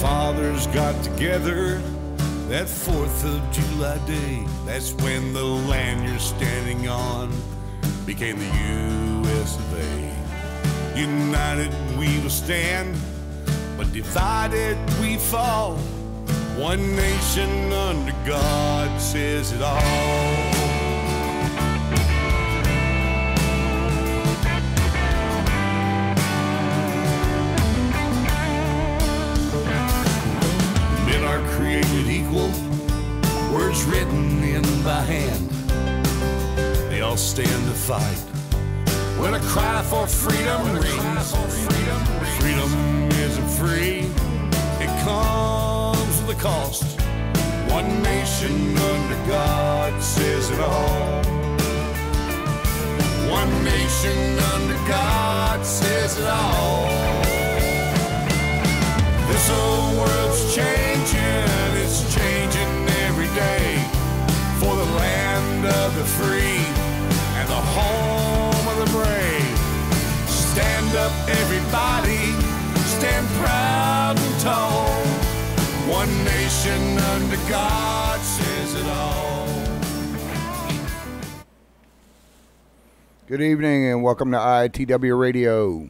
fathers got together that 4th of July day. That's when the land you're standing on became the U.S. of A. United we will stand, but divided we fall. One nation under God says it all. Created equal, words written in by hand. They all stand to fight when a cry for freedom rings. Freedom isn't free, it comes with a cost. One nation under God says it all. One nation under God says it all. This old world's changing, it's changing every day for the land of the free and the home of the brave. Stand up, everybody, stand proud and tall. One nation under God says it all. Good evening and welcome to IITW Radio.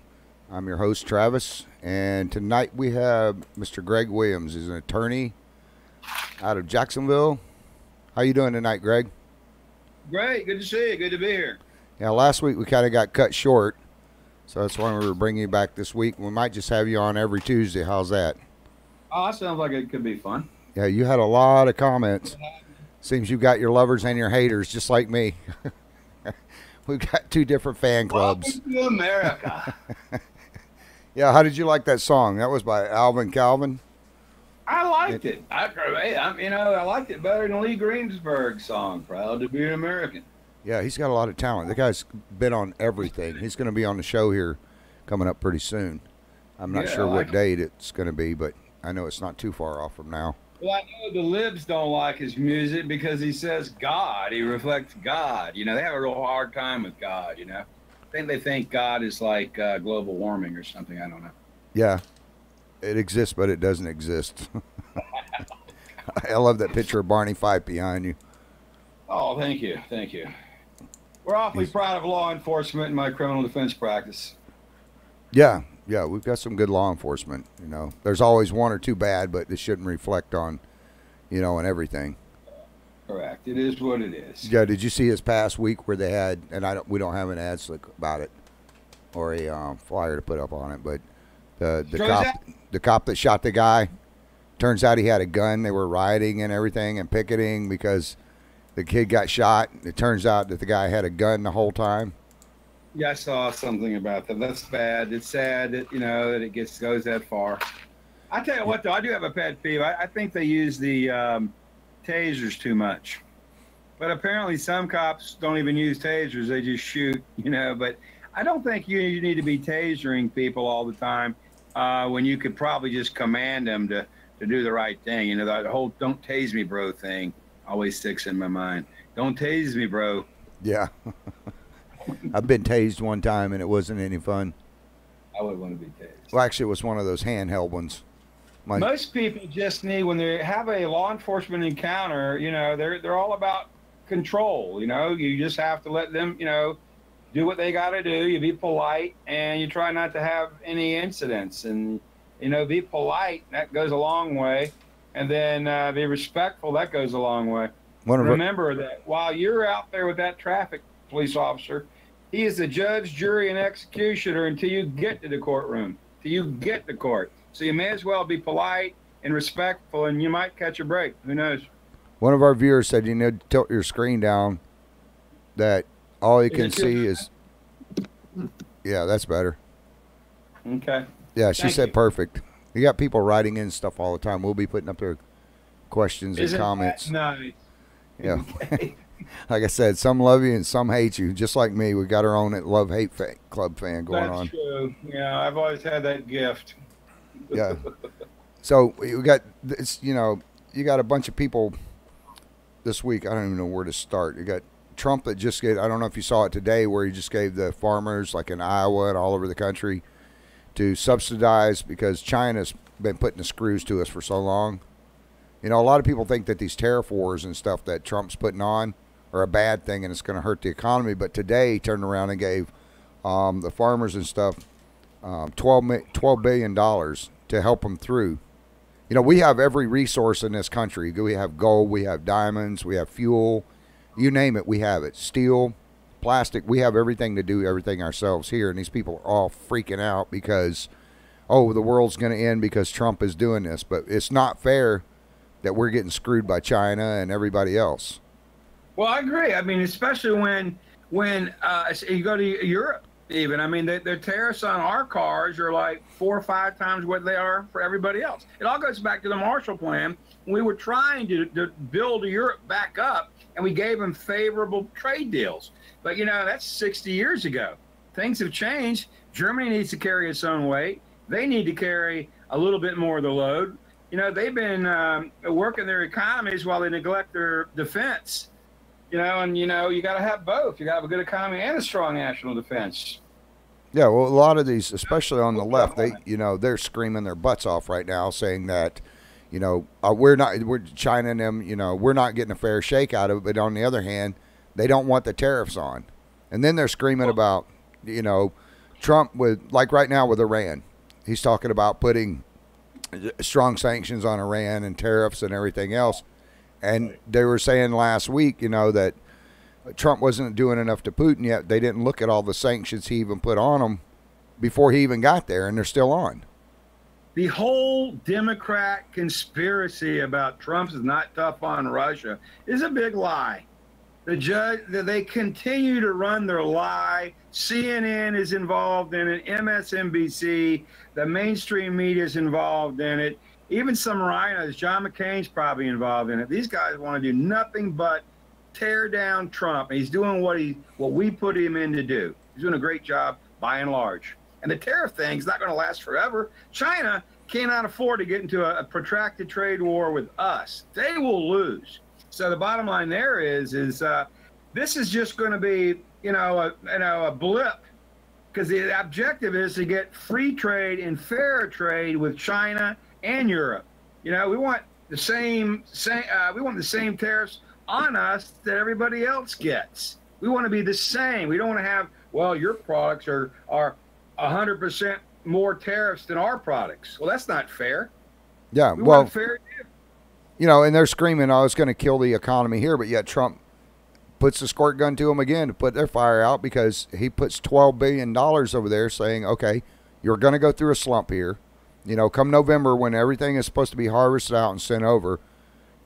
I'm your host, Travis, and tonight we have Mr. Gregg Williams. He's an attorney out of Jacksonville. How you doing tonight, Greg? Great. Good to see you. Good to be here. Yeah, last week we kind of got cut short, so that's why we were bringing you back this week. We might just have you on every Tuesday. How's that? Oh, that sounds like it could be fun. Yeah, you had a lot of comments. Seems you got your lovers and your haters, just like me. We've got two different fan clubs. Welcome to America. Yeah, how did you like that song? That was by Alvin Calvin. I liked it. I liked it better than Lee Greensburg's song, Proud to Be an American. Yeah, he's got a lot of talent. The guy's been on everything. He's going to be on the show here coming up pretty soon. I'm not sure what date it's going to be, but I know it's not too far off from now. Well, I know the libs don't like his music because he says God. He reflects God. You know, they have a real hard time with God, you know. They think God is like global warming or something. I don't know. Yeah, it exists, but it doesn't exist. I love that picture of Barney Fife behind you. Oh, thank you. Thank you. We're awfully proud of law enforcement in my criminal defense practice. Yeah, we've got some good law enforcement. You know, there's always one or two bad, but it shouldn't reflect on, on everything. Correct. It is what it is. Yeah. Did you see this past week where they had, and we don't have an ad slick about it, or a flyer to put up on it, but the cop that shot the guy, turns out he had a gun. They were rioting and everything and picketing because the kid got shot. It turns out that the guy had a gun the whole time. Yeah, I saw something about that. That's bad. It's sad that that it goes that far. I tell you what, though, I do have a pet peeve. I think they use the tasers too much, but apparently some cops don't even use tasers. They just shoot, but I don't think you need to be tasering people all the time when you could probably just command them to do the right thing. That whole "don't tase me, bro" thing always sticks in my mind. Don't tase me, bro. Yeah. I've been tased one time and it wasn't any fun. I would want to be tased. Well, actually it was one of those handheld ones. Most people just need, when they have a law enforcement encounter, they're all about control. You just have to let them, do what they got to do. You be polite and you try not to have any incidents. And, be polite. That goes a long way. And then be respectful. That goes a long way. Remember that while you're out there with that traffic police officer, he is the judge, jury, and executioner until you get to the courtroom, till you get to court. So you may as well be polite and respectful, and you might catch a break. Who knows? One of our viewers said you need to tilt your screen down, that all you can see is... Yeah, that's better. Okay. Yeah, she said perfect. You got people writing in stuff all the time. We'll be putting up their questions and comments. Nice. Yeah. Like I said, some love you and some hate you. Just like me, we got our own love-hate club fan going on. That's true. Yeah, I've always had that gift. Yeah. So we got this, you got a bunch of people this week. I don't even know where to start. You got Trump that just gave, I don't know if you saw it today, where he just gave the farmers like in Iowa and all over the country to subsidize because China's been putting the screws to us for so long. You know, a lot of people think that these tariff wars and stuff that Trump's putting on are a bad thing and it's going to hurt the economy. But today he turned around and gave the farmers and stuff $12 billion to help them through. You know, we have every resource in this country. We have gold, we have diamonds, we have fuel, you name it, we have it. Steel, plastic, we have everything to do everything ourselves here. And these people are all freaking out because, oh, the world's going to end because Trump is doing this. But it's not fair that we're getting screwed by China and everybody else. Well, I agree. I mean, especially when you go to Europe, even. I mean, their tariffs on our cars are like 4 or 5 times what they are for everybody else. It all goes back to the Marshall Plan. We were trying to build Europe back up, and we gave them favorable trade deals. But, you know, that's 60 years ago. Things have changed. Germany needs to carry its own weight. They need to carry a little bit more of the load. You know, they've been working their economies while they neglect their defense. You know, and, you know, you got to have both. You got to have a good economy and a strong national defense. Yeah, well, a lot of these, especially on the left, they're screaming their butts off right now, saying that, you know, we're China and them, you know, we're not getting a fair shake out of it. But on the other hand, they don't want the tariffs on. And then they're screaming about, you know, Trump like right now with Iran. He's talking about putting strong sanctions on Iran and tariffs and everything else. And they were saying last week, you know, that Trump wasn't doing enough to Putin yet. They didn't look at all the sanctions he even put on him before he even got there, and they're still on. The whole Democrat conspiracy about Trump is not tough on Russia is a big lie. They continue to run their lie. CNN is involved in it. MSNBC, the mainstream media is involved in it. Even some rhinos, John McCain's probably involved in it. These guys want to do nothing but tear down Trump. He's doing what we put him in to do. He's doing a great job by and large. And the tariff thing is not going to last forever. China cannot afford to get into a protracted trade war with us. They will lose. So the bottom line there is this is just going to be, a blip, because the objective is to get free trade and fair trade with China and Europe. You know, we want the same tariffs on us that everybody else gets. We want to be the same. We don't want to have, well, your products are 100% more tariffs than our products. Well, that's not fair. Yeah, we want a fair deal. You know, and they're screaming, oh, it's going to kill the economy here, but yet Trump puts the squirt gun to them again to put their fire out, because he puts $12 billion over there saying, okay, you're going to go through a slump here. You know, come November when everything is supposed to be harvested out and sent over,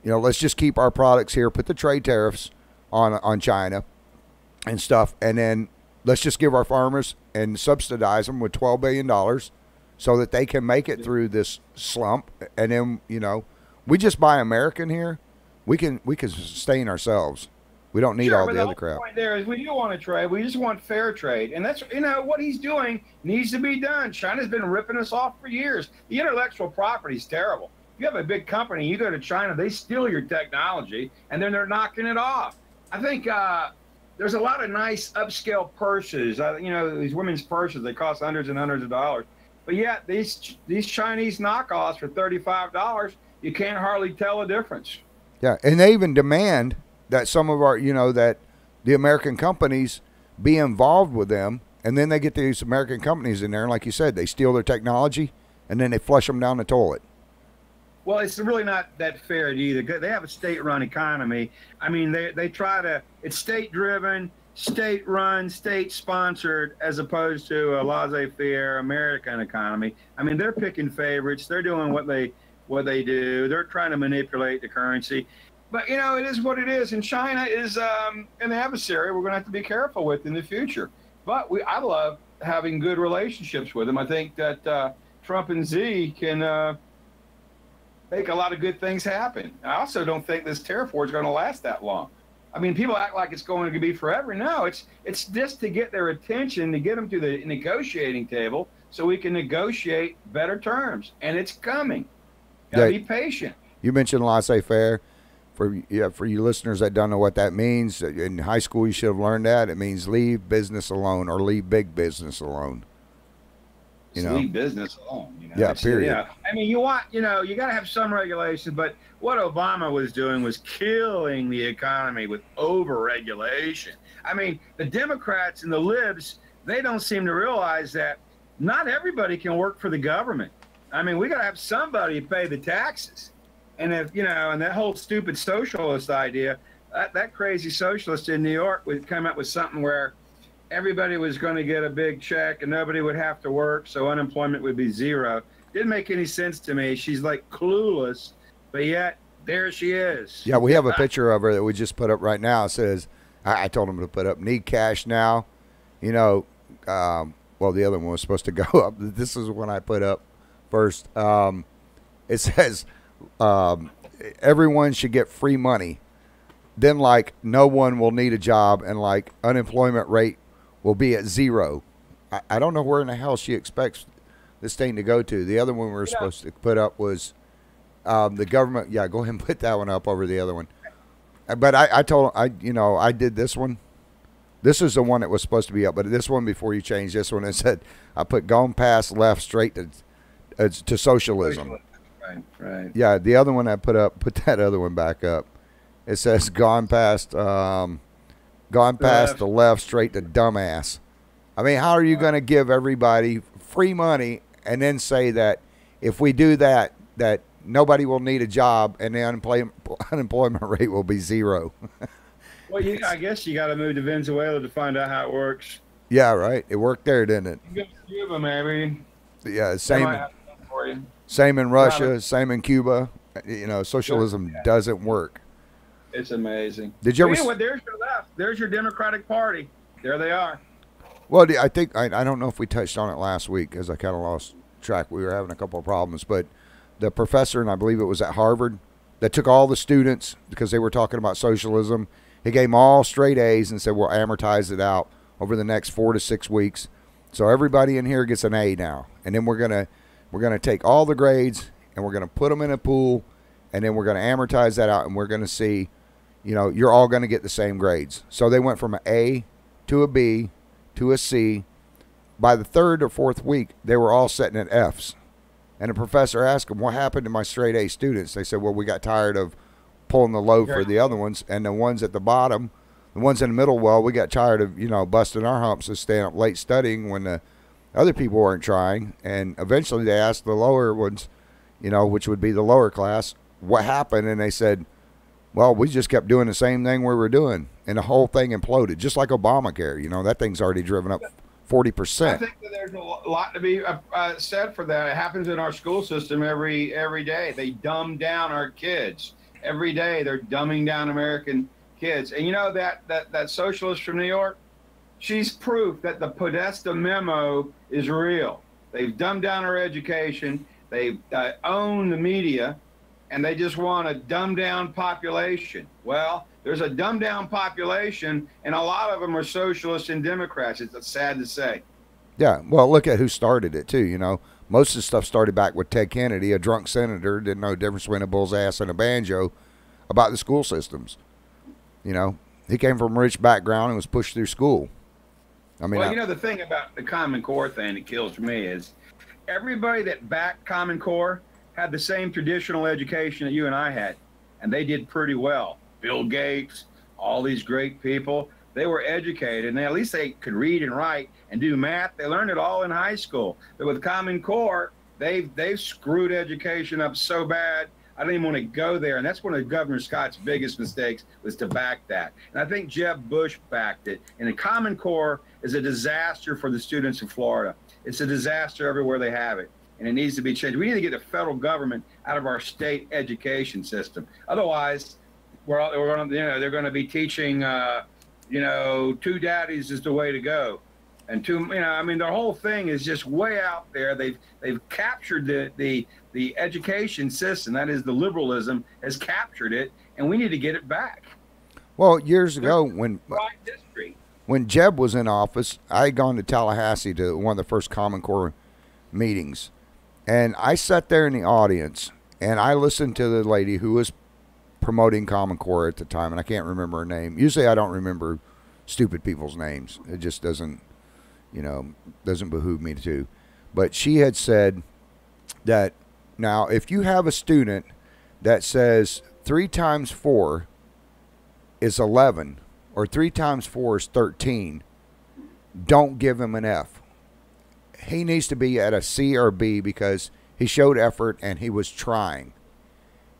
you know, let's just keep our products here, put the trade tariffs on China and stuff, and then let's just give our farmers and subsidize them with $12 billion so that they can make it through this slump. And then, you know, we just buy American here. We can sustain ourselves. We don't need all the other crap. The point there is we do want to trade. We just want fair trade. And that's, you know, what he's doing needs to be done. China's been ripping us off for years. The intellectual property is terrible. If you have a big company, you go to China, they steal your technology, and then they're knocking it off. I think there's a lot of nice upscale purses. You know, these women's purses, they cost hundreds and hundreds of dollars. But yet these Chinese knockoffs for $35, you can't hardly tell the difference. Yeah, and they even demand that some of our, you know, that the American companies be involved with them, and then they get these American companies in there, and like you said, they steal their technology, and then they flush them down the toilet. Well, it's really not that fair either. They have a state-run economy. I mean, they try to, it's state-driven, state-run, state-sponsored, as opposed to a laissez-faire American economy. I mean, they're picking favorites. They're doing what they do. They're trying to manipulate the currency. But, you know, it is what it is. And China is an adversary we're going to have to be careful with in the future. But I love having good relationships with them. I think that Trump and Xi can make a lot of good things happen. I also don't think this tariff war is going to last that long. I mean, people act like it's going to be forever. No, it's just to get their attention, to get them to the negotiating table so we can negotiate better terms. And it's coming. Gotta be patient. You mentioned laissez-faire. For you listeners that don't know what that means, in high school you should have learned that. It means leave business alone, or leave big business alone. leave business alone. You know? Yeah, period. You know, I mean, you got to have some regulations, but what Obama was doing was killing the economy with over-regulation. I mean, the Democrats and the libs, they don't seem to realize that not everybody can work for the government. I mean, we got to have somebody pay the taxes. And if, and that whole stupid socialist idea, that crazy socialist in New York would come up with something where everybody was going to get a big check and nobody would have to work, so unemployment would be zero. Didn't make any sense to me. She's like clueless, but yet there she is. Yeah, we have a picture of her that we just put up right now. It says, I told him to put up, need cash now. Well, the other one was supposed to go up. This is one I put up first. It says, everyone should get free money. Then, like, no one will need a job, and, like, unemployment rate will be at zero. I don't know where in the hell she expects this thing to go to. The other one we were supposed to put up was the government. Yeah, go ahead and put that one up over the other one. But I told I did this one. This is the one that was supposed to be up, but this one, before you change this one, it said I put gone past left straight to socialism. Right. Yeah, the other one I put up, put that other one back up. It says gone past the left straight to dumbass. I mean, how are you going to give everybody free money and then say that if we do that nobody will need a job and the unemployment rate will be zero? Well, I guess you got to move to Venezuela to find out how it works. Yeah, right. It worked there, didn't it? You go to Cuba, maybe. Yeah, same in Russia, same in Cuba. Socialism doesn't work. It's amazing. Did you ever? Anyway, there's your left. There's your Democratic Party. There they are. Well, I think I don't know if we touched on it last week because I kind of lost track. We were having a couple of problems, but the professor, and I believe it was at Harvard, that took all the students because they were talking about socialism. He gave them all straight A's and said, we'll amortize it out over the next 4 to 6 weeks. So everybody in here gets an A now. And then we're gonna take all the grades and we're gonna put them in a pool, and then we're gonna amortize that out, and we're gonna see, you're all gonna get the same grades. So they went from an A to a B to a C. By the 3rd or 4th week, they were all sitting at F's. And the professor asked them, what happened to my straight A students? They said, well, we got tired of pulling the load for the other ones, and the ones at the bottom, the ones in the middle, well, we got tired of, busting our humps and staying up late studying when the other people weren't trying. And eventually they asked the lower ones, which would be the lower class, what happened? And they said, well, we just kept doing the same thing we were doing. And the whole thing imploded, just like Obamacare. That thing's already driven up 40%. I think that there's a lot to be said for that. It happens in our school system every day. They dumb down our kids. Every day they're dumbing down American kids. And that socialist from New York, she's proof that the Podesta memo is real. They've dumbed down our education. They own the media, and they just want a dumbed down population. Well, there's a dumbed down population, and a lot of them are socialists and Democrats. It's sad to say. Yeah, well, look at who started it, too, Most of the stuff started back with Ted Kennedy, a drunk senator, didn't know the difference between a bull's ass and a banjo, about the school systems. He came from a rich background and was pushed through school. I mean, well, the thing about the Common Core thing that kills me is everybody that backed Common Core had the same traditional education that you and I had, and they did pretty well. Bill Gates, all these great people, they were educated, and at least they could read and write and do math. They learned it all in high school. But with Common Core, they've screwed education up so bad, I don't even want to go there. And that's one of Governor Scott's biggest mistakes, was to back that. And I think Jeb Bush backed it. And the Common Core is a disaster for the students in Florida. It's a disaster everywhere they have it. And it needs to be changed. We need to get the federal government out of our state education system. Otherwise, they're going to be teaching, two daddies is the way to go. And their whole thing is just way out there. They've captured the education system. That is, the liberalism has captured it, and we need to get it back. Well, years ago when Jeb was in office, I had gone to Tallahassee to one of the first Common Core meetings, and I sat there in the audience and I listened to the lady who was promoting Common Core at the time, and I can't remember her name. Usually I don't remember stupid people's names. It just doesn't behoove me to. but she had said that now if you have a student that says 3 times 4 is 11 or 3 times 4 is 13, don't give him an F. He needs to be at a C or B because he showed effort and he was trying.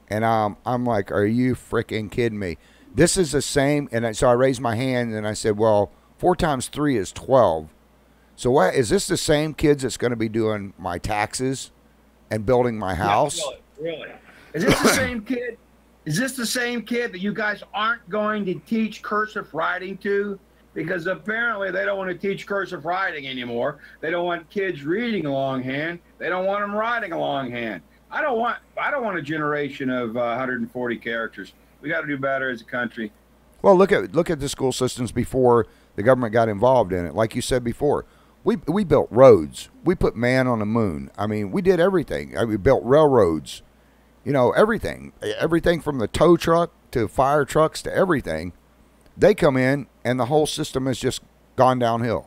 And I'm like, are you freaking kidding me? This is the same. And so I raised my hand and I said, well, 4 times 3 is 12. So what is this the same kids that's going to be doing my taxes and building my house? Yeah, really? Is this the same kid? Is this the same kid that you guys aren't going to teach cursive writing to? Because apparently they don't want to teach cursive writing anymore. They don't want kids reading longhand. They don't want them writing longhand. I don't want a generation of 140 characters. We got to do better as a country. Well, look at the school systems before the government got involved in it. Like you said before, we built roads. We put man on the moon. I mean, we did everything. We built railroads. You know, everything from the tow truck to fire trucks to everything. They come in and the whole system has just gone downhill.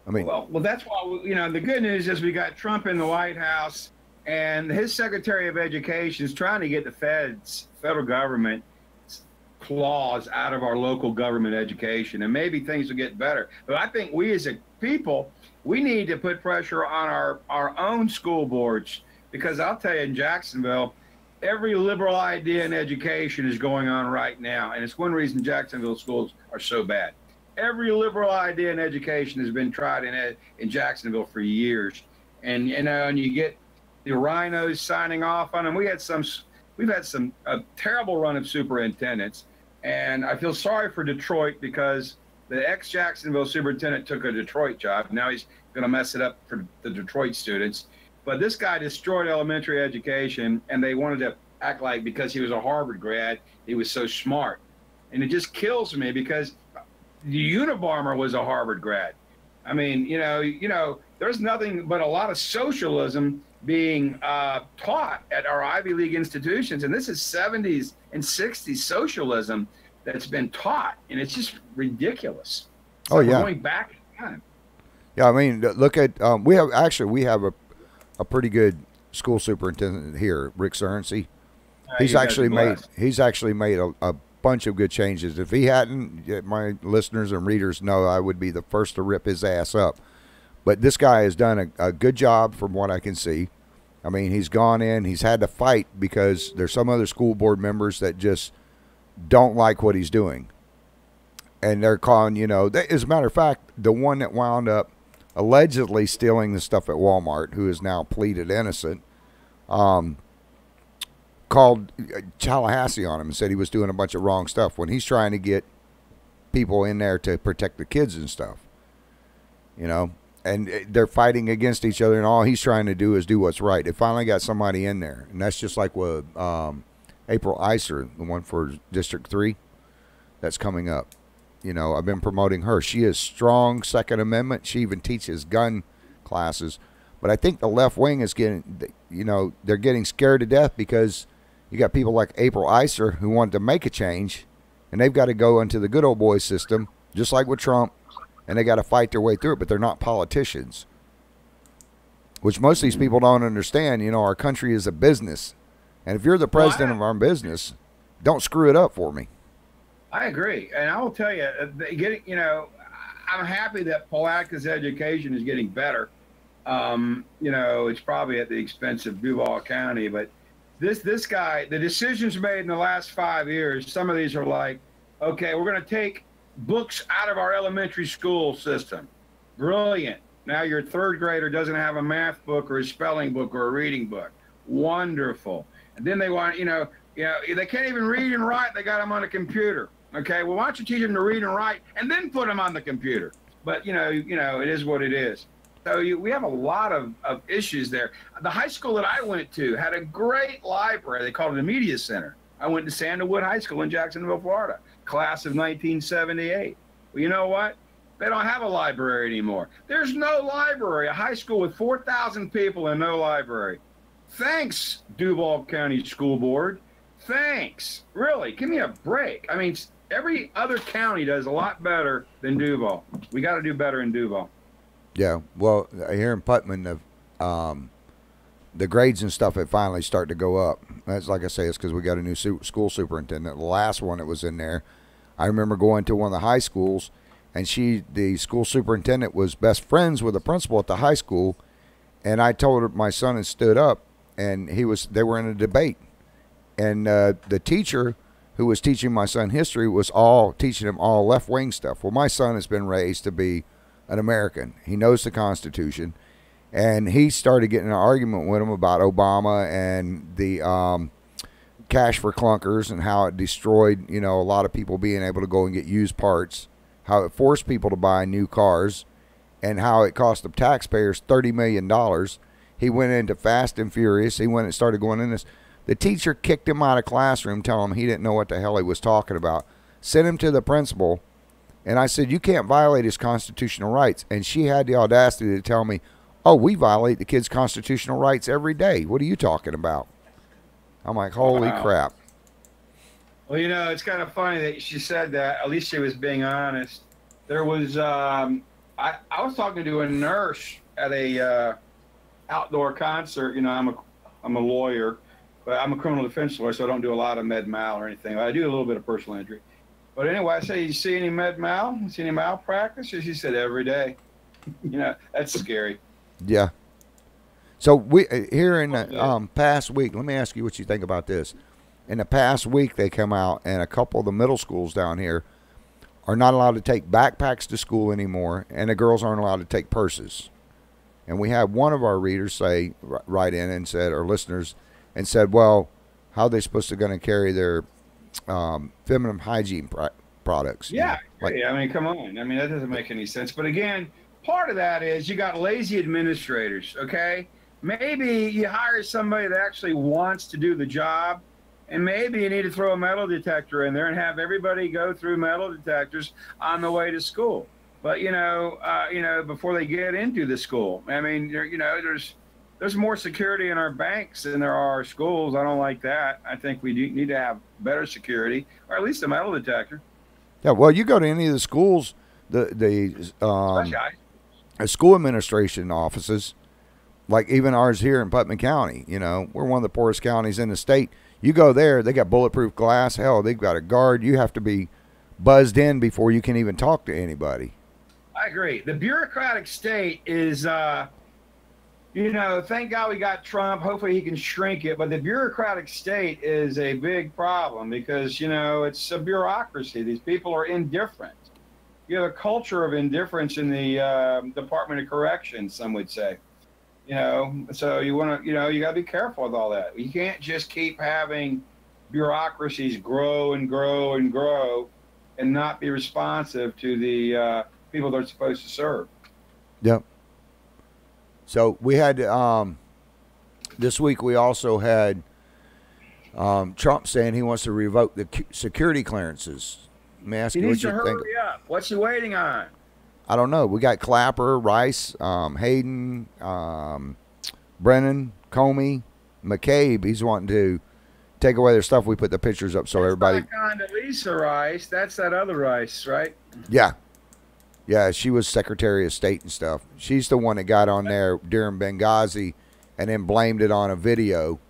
I mean, well, that's why the good news is we got Trump in the White House, and his Secretary of Education is trying to get the federal government claws out of our local government education, and maybe things will get better. But I think we as a people, we need to put pressure on our own school boards, because I'll tell you, in Jacksonville, every liberal idea in education is going on right now, and it's one reason Jacksonville schools are so bad. Every liberal idea in education has been tried in Jacksonville for years, and and you get the rhinos signing off on them. We've had a terrible run of superintendents, and I feel sorry for Detroit because the ex-Jacksonville superintendent took a Detroit job. Now he's going to mess it up for the Detroit students. But this guy destroyed elementary education, and they wanted to act like because he was a Harvard grad, he was so smart. And it just kills me because the Unabomber was a Harvard grad. I mean, there's nothing but a lot of socialism being taught at our Ivy League institutions. And this is 70s and 60s socialism that's been taught. And it's just ridiculous. Oh, yeah. We're going back in time. Yeah, I mean, look at, we have a pretty good school superintendent here, Rick Cernsey. He's actually made a bunch of good changes. If he hadn't, my listeners and readers know I would be the first to rip his ass up. But this guy has done a good job from what I can see. I mean, he's gone in, he's had to fight because there's some other school board members that just don't like what he's doing. And they're calling, as a matter of fact, the one that wound up allegedly stealing the stuff at Walmart, who is now pleaded innocent, called Tallahassee on him and said he was doing a bunch of wrong stuff when he's trying to get people in there to protect the kids and stuff. And they're fighting against each other, and all he's trying to do is do what's right. They finally got somebody in there, and that's just like with April Iser, the one for District 3 that's coming up. I've been promoting her. She is strong Second Amendment. She even teaches gun classes. But I think the left wing is getting, they're getting scared to death because you got people like April Iser who want to make a change, and they've got to go into the good old boy system, just like with Trump, and they got to fight their way through it, but they're not politicians, which most of these people don't understand. Our country is a business, and if you're the president of our business, don't screw it up for me. I agree, and I will tell you, I'm happy that Palaca's education is getting better. It's probably at the expense of Duval County, but this guy, the decisions made in the last 5 years, some of these are like, okay, we're going to take books out of our elementary school system. Brilliant. Now your third grader doesn't have a math book or a spelling book or a reading book. Wonderful. And then they want, they can't even read and write. They got them on a computer. Okay, well, why don't you teach them to read and write and then put them on the computer? But, it is what it is. So we have a lot of issues there. The high school that I went to had a great library. They called it a media center. I went to Sandalwood High School in Jacksonville, Florida, class of 1978. Well, you know what? They don't have a library anymore. There's no library, a high school with 4,000 people and no library. Thanks, Duval County School Board. Thanks. Really, give me a break. I mean, every other county does a lot better than Duval. We got to do better in Duval. Yeah, well, here in Putman, the grades and stuff had finally started to go up. That's like I say, it's because we got a new school superintendent. The last one that was in there, I remember going to one of the high schools, and the school superintendent was best friends with the principal at the high school, and I told her my son had stood up, and they were in a debate, and the teacher who was teaching my son history was all teaching him all left-wing stuff. Well, my son has been raised to be an American. He knows the Constitution. And he started getting in an argument with him about Obama and the cash for clunkers and how it destroyed, a lot of people being able to go and get used parts, how it forced people to buy new cars, and how it cost the taxpayers $30 million. He went into Fast and Furious. He went and started going in this. The teacher kicked him out of classroom, telling him he didn't know what the hell he was talking about, sent him to the principal, and I said, you can't violate his constitutional rights. And she had the audacity to tell me, oh, we violate the kids' constitutional rights every day. What are you talking about? I'm like, holy crap. Well, it's kind of funny that she said that. At least she was being honest. There was, I was talking to a nurse at a outdoor concert. I'm a lawyer, but I'm a criminal defense lawyer, so I don't do a lot of med mal or anything. I do a little bit of personal injury. But anyway, I say, you see any med mal? See any malpractice? She said, every day. That's scary. Yeah. So we here in the past week, let me ask you what you think about this. In the past week, they come out, and a couple of the middle schools down here are not allowed to take backpacks to school anymore, and the girls aren't allowed to take purses. And we had one of our readers write in and said, or listeners, and said, well, how are they supposed to going to carry their feminine hygiene products? Yeah, come on. That doesn't make any sense. But again, part of that is you got lazy administrators, okay? Maybe you hire somebody that actually wants to do the job, and maybe you need to throw a metal detector in there and have everybody go through metal detectors on the way to school. But, before they get into the school, there's more security in our banks than there are schools. I don't like that. I think we need to have better security, or at least a metal detector. Yeah, well, you go to any of the schools, the school administration offices, like even ours here in Putnam County, we're one of the poorest counties in the state. You go there, they got bulletproof glass. Hell, they've got a guard. You have to be buzzed in before you can even talk to anybody. I agree. The bureaucratic state is, thank God we got Trump. Hopefully he can shrink it. But the bureaucratic state is a big problem because, it's a bureaucracy. These people are indifferent. You have a culture of indifference in the Department of Corrections, some would say. So you want to, you got to be careful with all that. You can't just keep having bureaucracies grow and grow and grow and not be responsive to the people they're supposed to serve. Yep. So we had, this week we also had Trump saying he wants to revoke the security clearances. Let me ask you what you think. Hurry up. What's he waiting on? I don't know. We got Clapper, Rice, Hayden, Brennan, Comey, McCabe. He's wanting to take away their stuff. We put the pictures up so everybody. Back on to Lisa Rice. That's that other Rice, right? Yeah. Yeah, she was Secretary of State and stuff. She's the one that got on there during Benghazi and then blamed it on a video,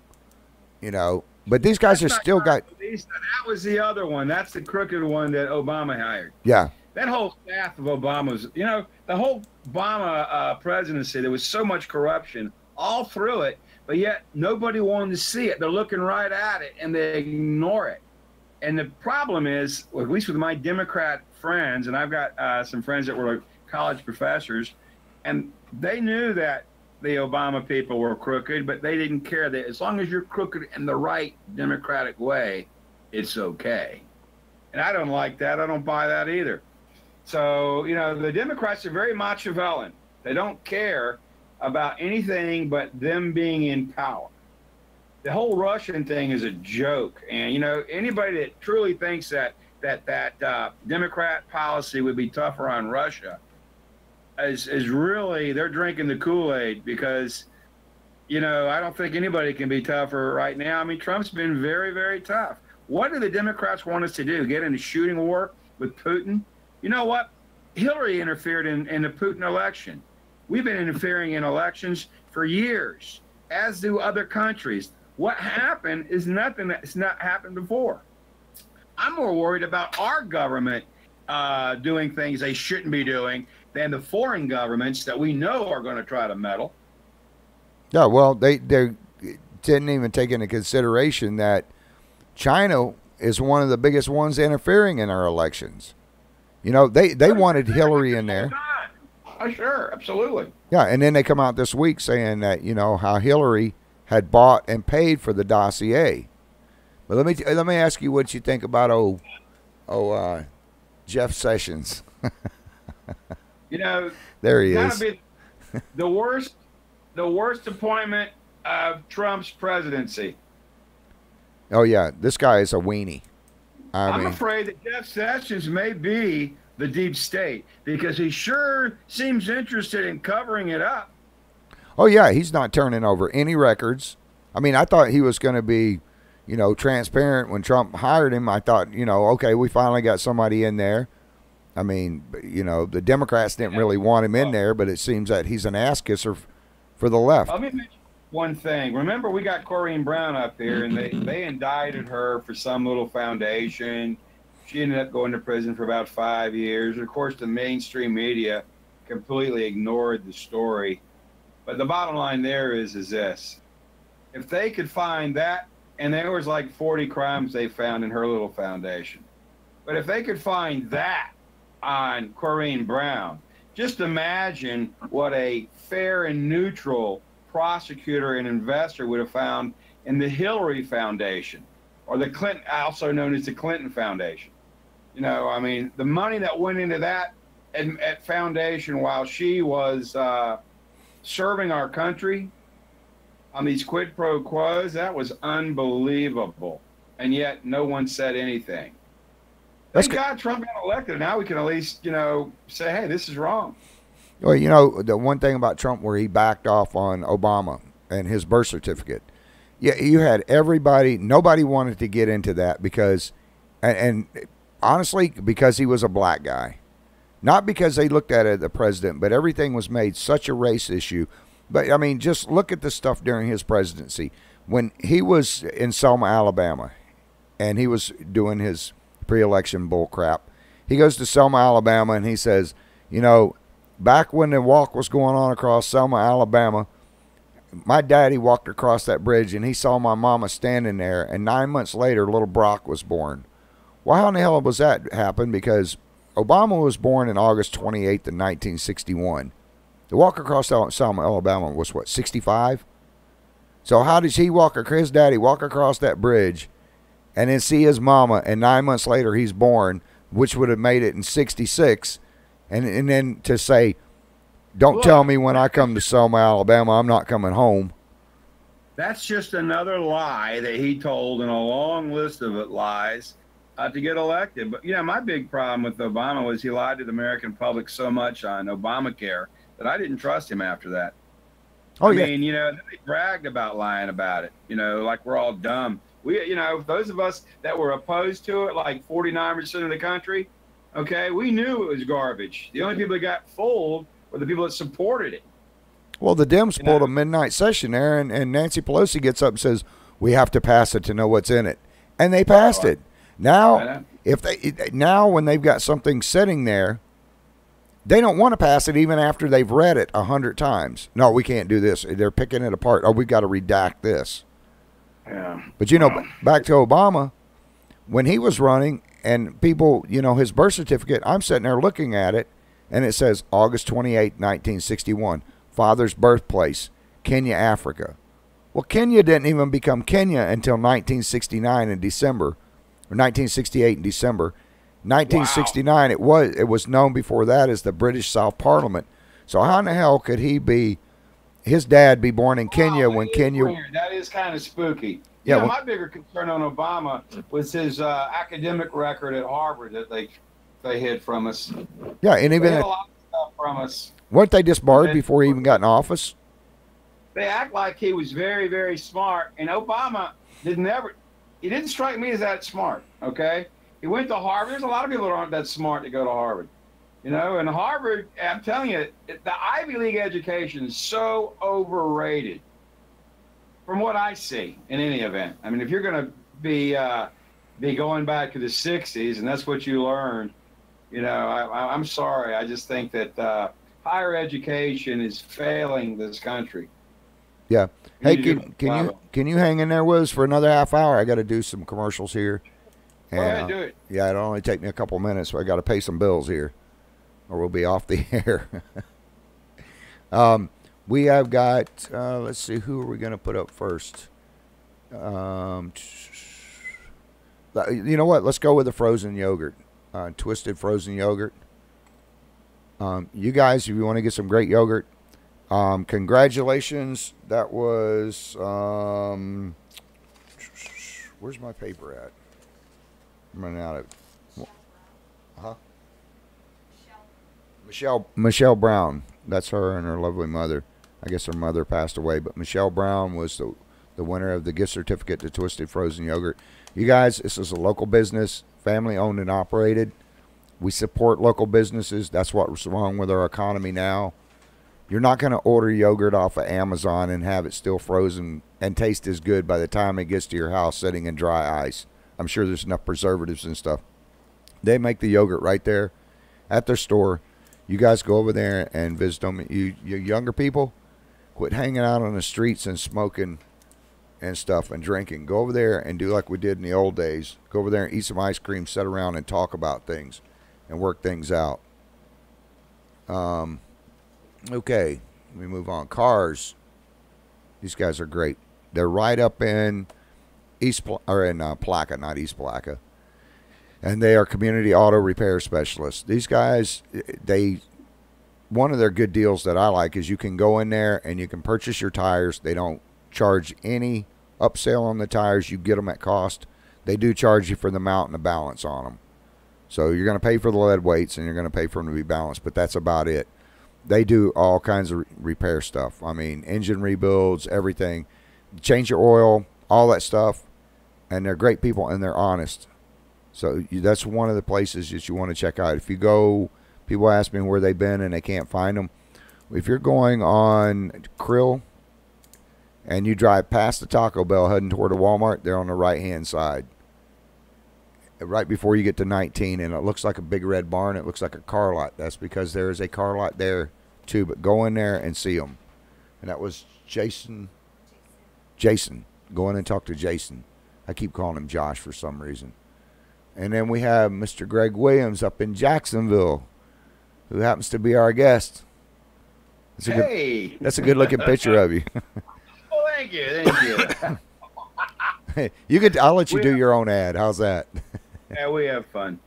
But these guys are still got. Lisa. That was the other one. That's the crooked one that Obama hired. Yeah. That whole staff of Obama's, the whole Obama presidency, there was so much corruption all through it, but yet nobody wanted to see it. They're looking right at it, and they ignore it. And the problem is, at least with my Democrat friends, and I've got some friends that were college professors, and they knew that the Obama people were crooked, but they didn't care that as long as you're crooked in the right democratic way, it's okay. And I don't like that. I don't buy that either. So, the Democrats are very Machiavellian. They don't care about anything but them being in power. The whole Russian thing is a joke. And, anybody that truly thinks that Democrat policy would be tougher on Russia is really, they're drinking the Kool-Aid because, I don't think anybody can be tougher right now. Trump's been very, very tough. What do the Democrats want us to do? Get in a shooting war with Putin? You know what? Hillary interfered in the Putin election. We've been interfering in elections for years, as do other countries. What happened is nothing that's not happened before. I'm more worried about our government doing things they shouldn't be doing than the foreign governments that we know are going to try to meddle. Yeah, well, they didn't even take into consideration that China is one of the biggest ones interfering in our elections. You know, they wanted Hillary in there. Oh, sure, absolutely. Yeah, and then they come out this week saying that, you know, how Hillary had bought and paid for the dossier. But let me ask you what you think about Jeff Sessions. You know, there he gotta is. Be the worst appointment of Trump's presidency. Oh yeah, this guy is a weenie. I'm afraid that Jeff Sessions may be the deep state because he sure seems interested in covering it up. Oh yeah, he's not turning over any records. I mean, I thought he was going to be, you know, transparent when Trump hired him. I thought, you know, okay, we finally got somebody in there. I mean, you know, the Democrats didn't really want him in there, but it seems that he's an ass kisser for the left. Let me mention one thing. Remember, we got Corrine Brown up here, and they indicted her for some little foundation. She ended up going to prison for about 5 years. Of course, the mainstream media completely ignored the story. But the bottom line there is this. If they could find that, and there was like 40 crimes they found in her little foundation. But if they could find that on Corrine Brown, just imagine what a fair and neutral prosecutor and investor would have found in the Hillary Foundation, or the Clinton, also known as the Clinton Foundation. You know, I mean, the money that went into that at foundation while she was serving our country on these quid pro quos, that was unbelievable. And yet no one said anything. Thank God Trump got elected. Now we can at least, you know, say, hey, this is wrong. Well, you know, the one thing about Trump where he backed off on Obama and his birth certificate, yeah, you had everybody, nobody wanted to get into that because, and honestly, because he was a black guy. Not because they looked at it as the president, but everything was made such a race issue. But, I mean, just look at the stuff during his presidency. When he was in Selma, Alabama, and he was doing his pre-election bull crap, he goes to Selma, Alabama, and he says, you know, back when the walk was going on across Selma, Alabama, my daddy walked across that bridge, and he saw my mama standing there, and 9 months later, little Brock was born. Well, how in the hell was that happen? Because Obama was born in August 28th of 1961. The walk across Selma, Alabama was, what, 65? So how does his daddy walk across that bridge and then see his mama, and 9 months later he's born, which would have made it in 66, and then to say, don't tell me when I come to Selma, Alabama, I'm not coming home. That's just another lie that he told in a long list of lies to get elected. But, you know, my big problem with Obama was he lied to the American public so much on Obamacare that I didn't trust him after that. I mean, you know, they bragged about lying about it, you know, like we're all dumb. We, you know, those of us that were opposed to it, like 49% of the country, okay, we knew it was garbage. The only people that got fooled were the people that supported it. Well, the Dems pulled a midnight session there, and Nancy Pelosi gets up and says, we have to pass it to know what's in it. And they passed it. Now, when they've got something sitting there, they don't want to pass it even after they've read it 100 times. No, we can't do this. They're picking it apart. Oh, we've got to redact this. Yeah. But, you know, back to Obama, when he was running and people, you know, his birth certificate, I'm sitting there looking at it, and it says August 28, 1961, father's birthplace, Kenya, Africa. Well, Kenya didn't even become Kenya until 1969 in December, or 1968 in December. 1969, wow. It was known before that as the British South Parliament. So how in the hell could his dad be born in Kenya when Kenya... Weird. That is kind of spooky. Yeah, my bigger concern on Obama was his academic record at Harvard that they hid from us. Yeah, and even... They hid a lot of stuff from us. Weren't they disbarred before he even got in office? They act like he was very, very smart, and Obama he didn't strike me as that smart, okay? He went to Harvard. There's a lot of people that aren't that smart to go to Harvard. You know, and Harvard, I'm telling you, the Ivy League education is so overrated from what I see in any event. I mean, if you're going to be going back to the 60s and that's what you learned, you know, I'm sorry. I just think that higher education is failing this country. Yeah. Hey, can you hang in there with us for another half hour? I got to do some commercials here. Go ahead, do it. Yeah, it'll only take me a couple minutes, so I got to pay some bills here, or we'll be off the air. We have got, let's see, who are we going to put up first? You know what? Let's go with the frozen yogurt, twisted frozen yogurt. You guys, if you want to get some great yogurt, congratulations. That was, where's my paper at? I'm running out of, Michelle Brown. That's her and her lovely mother. I guess her mother passed away, but Michelle Brown was the winner of the gift certificate to Twisted Frozen Yogurt. You guys, this is a local business, family owned and operated. We support local businesses. That's what's wrong with our economy now. You're not going to order yogurt off of Amazon and have it still frozen and taste as good by the time it gets to your house sitting in dry ice. I'm sure there's enough preservatives and stuff. They make the yogurt right there at their store. You guys go over there and visit them. You younger people, quit hanging out on the streets and smoking and stuff and drinking. Go over there and do like we did in the old days. Go over there and eat some ice cream, sit around and talk about things and work things out. Okay, let me move on. Cars. These guys are great. They're right up in Placa, not East Placa. And they are community auto repair specialists. These guys, one of their good deals that I like is you can go in there and you can purchase your tires. They don't charge any upsell on the tires. You get them at cost. They do charge you for the mount and the balance on them. So you're going to pay for the lead weights and you're going to pay for them to be balanced, but that's about it. They do all kinds of repair stuff. I mean, engine rebuilds, everything. Change your oil, all that stuff. And they're great people and they're honest. So that's one of the places that you want to check out. If you go, people ask me where they've been and they can't find them. If you're going on Krill and you drive past the Taco Bell heading toward the Walmart, they're on the right-hand side. Right before you get to 19, and it looks like a big red barn. It looks like a car lot. That's because there is a car lot there, too. But go in there and see them. And that was Jason. Go in and talk to Jason. I keep calling him Josh for some reason. And then we have Mr. Greg Williams up in Jacksonville, who happens to be our guest. That's a good-looking picture of you. Oh, thank you. I'll let you do your own ad. How's that? Yeah, we have fun.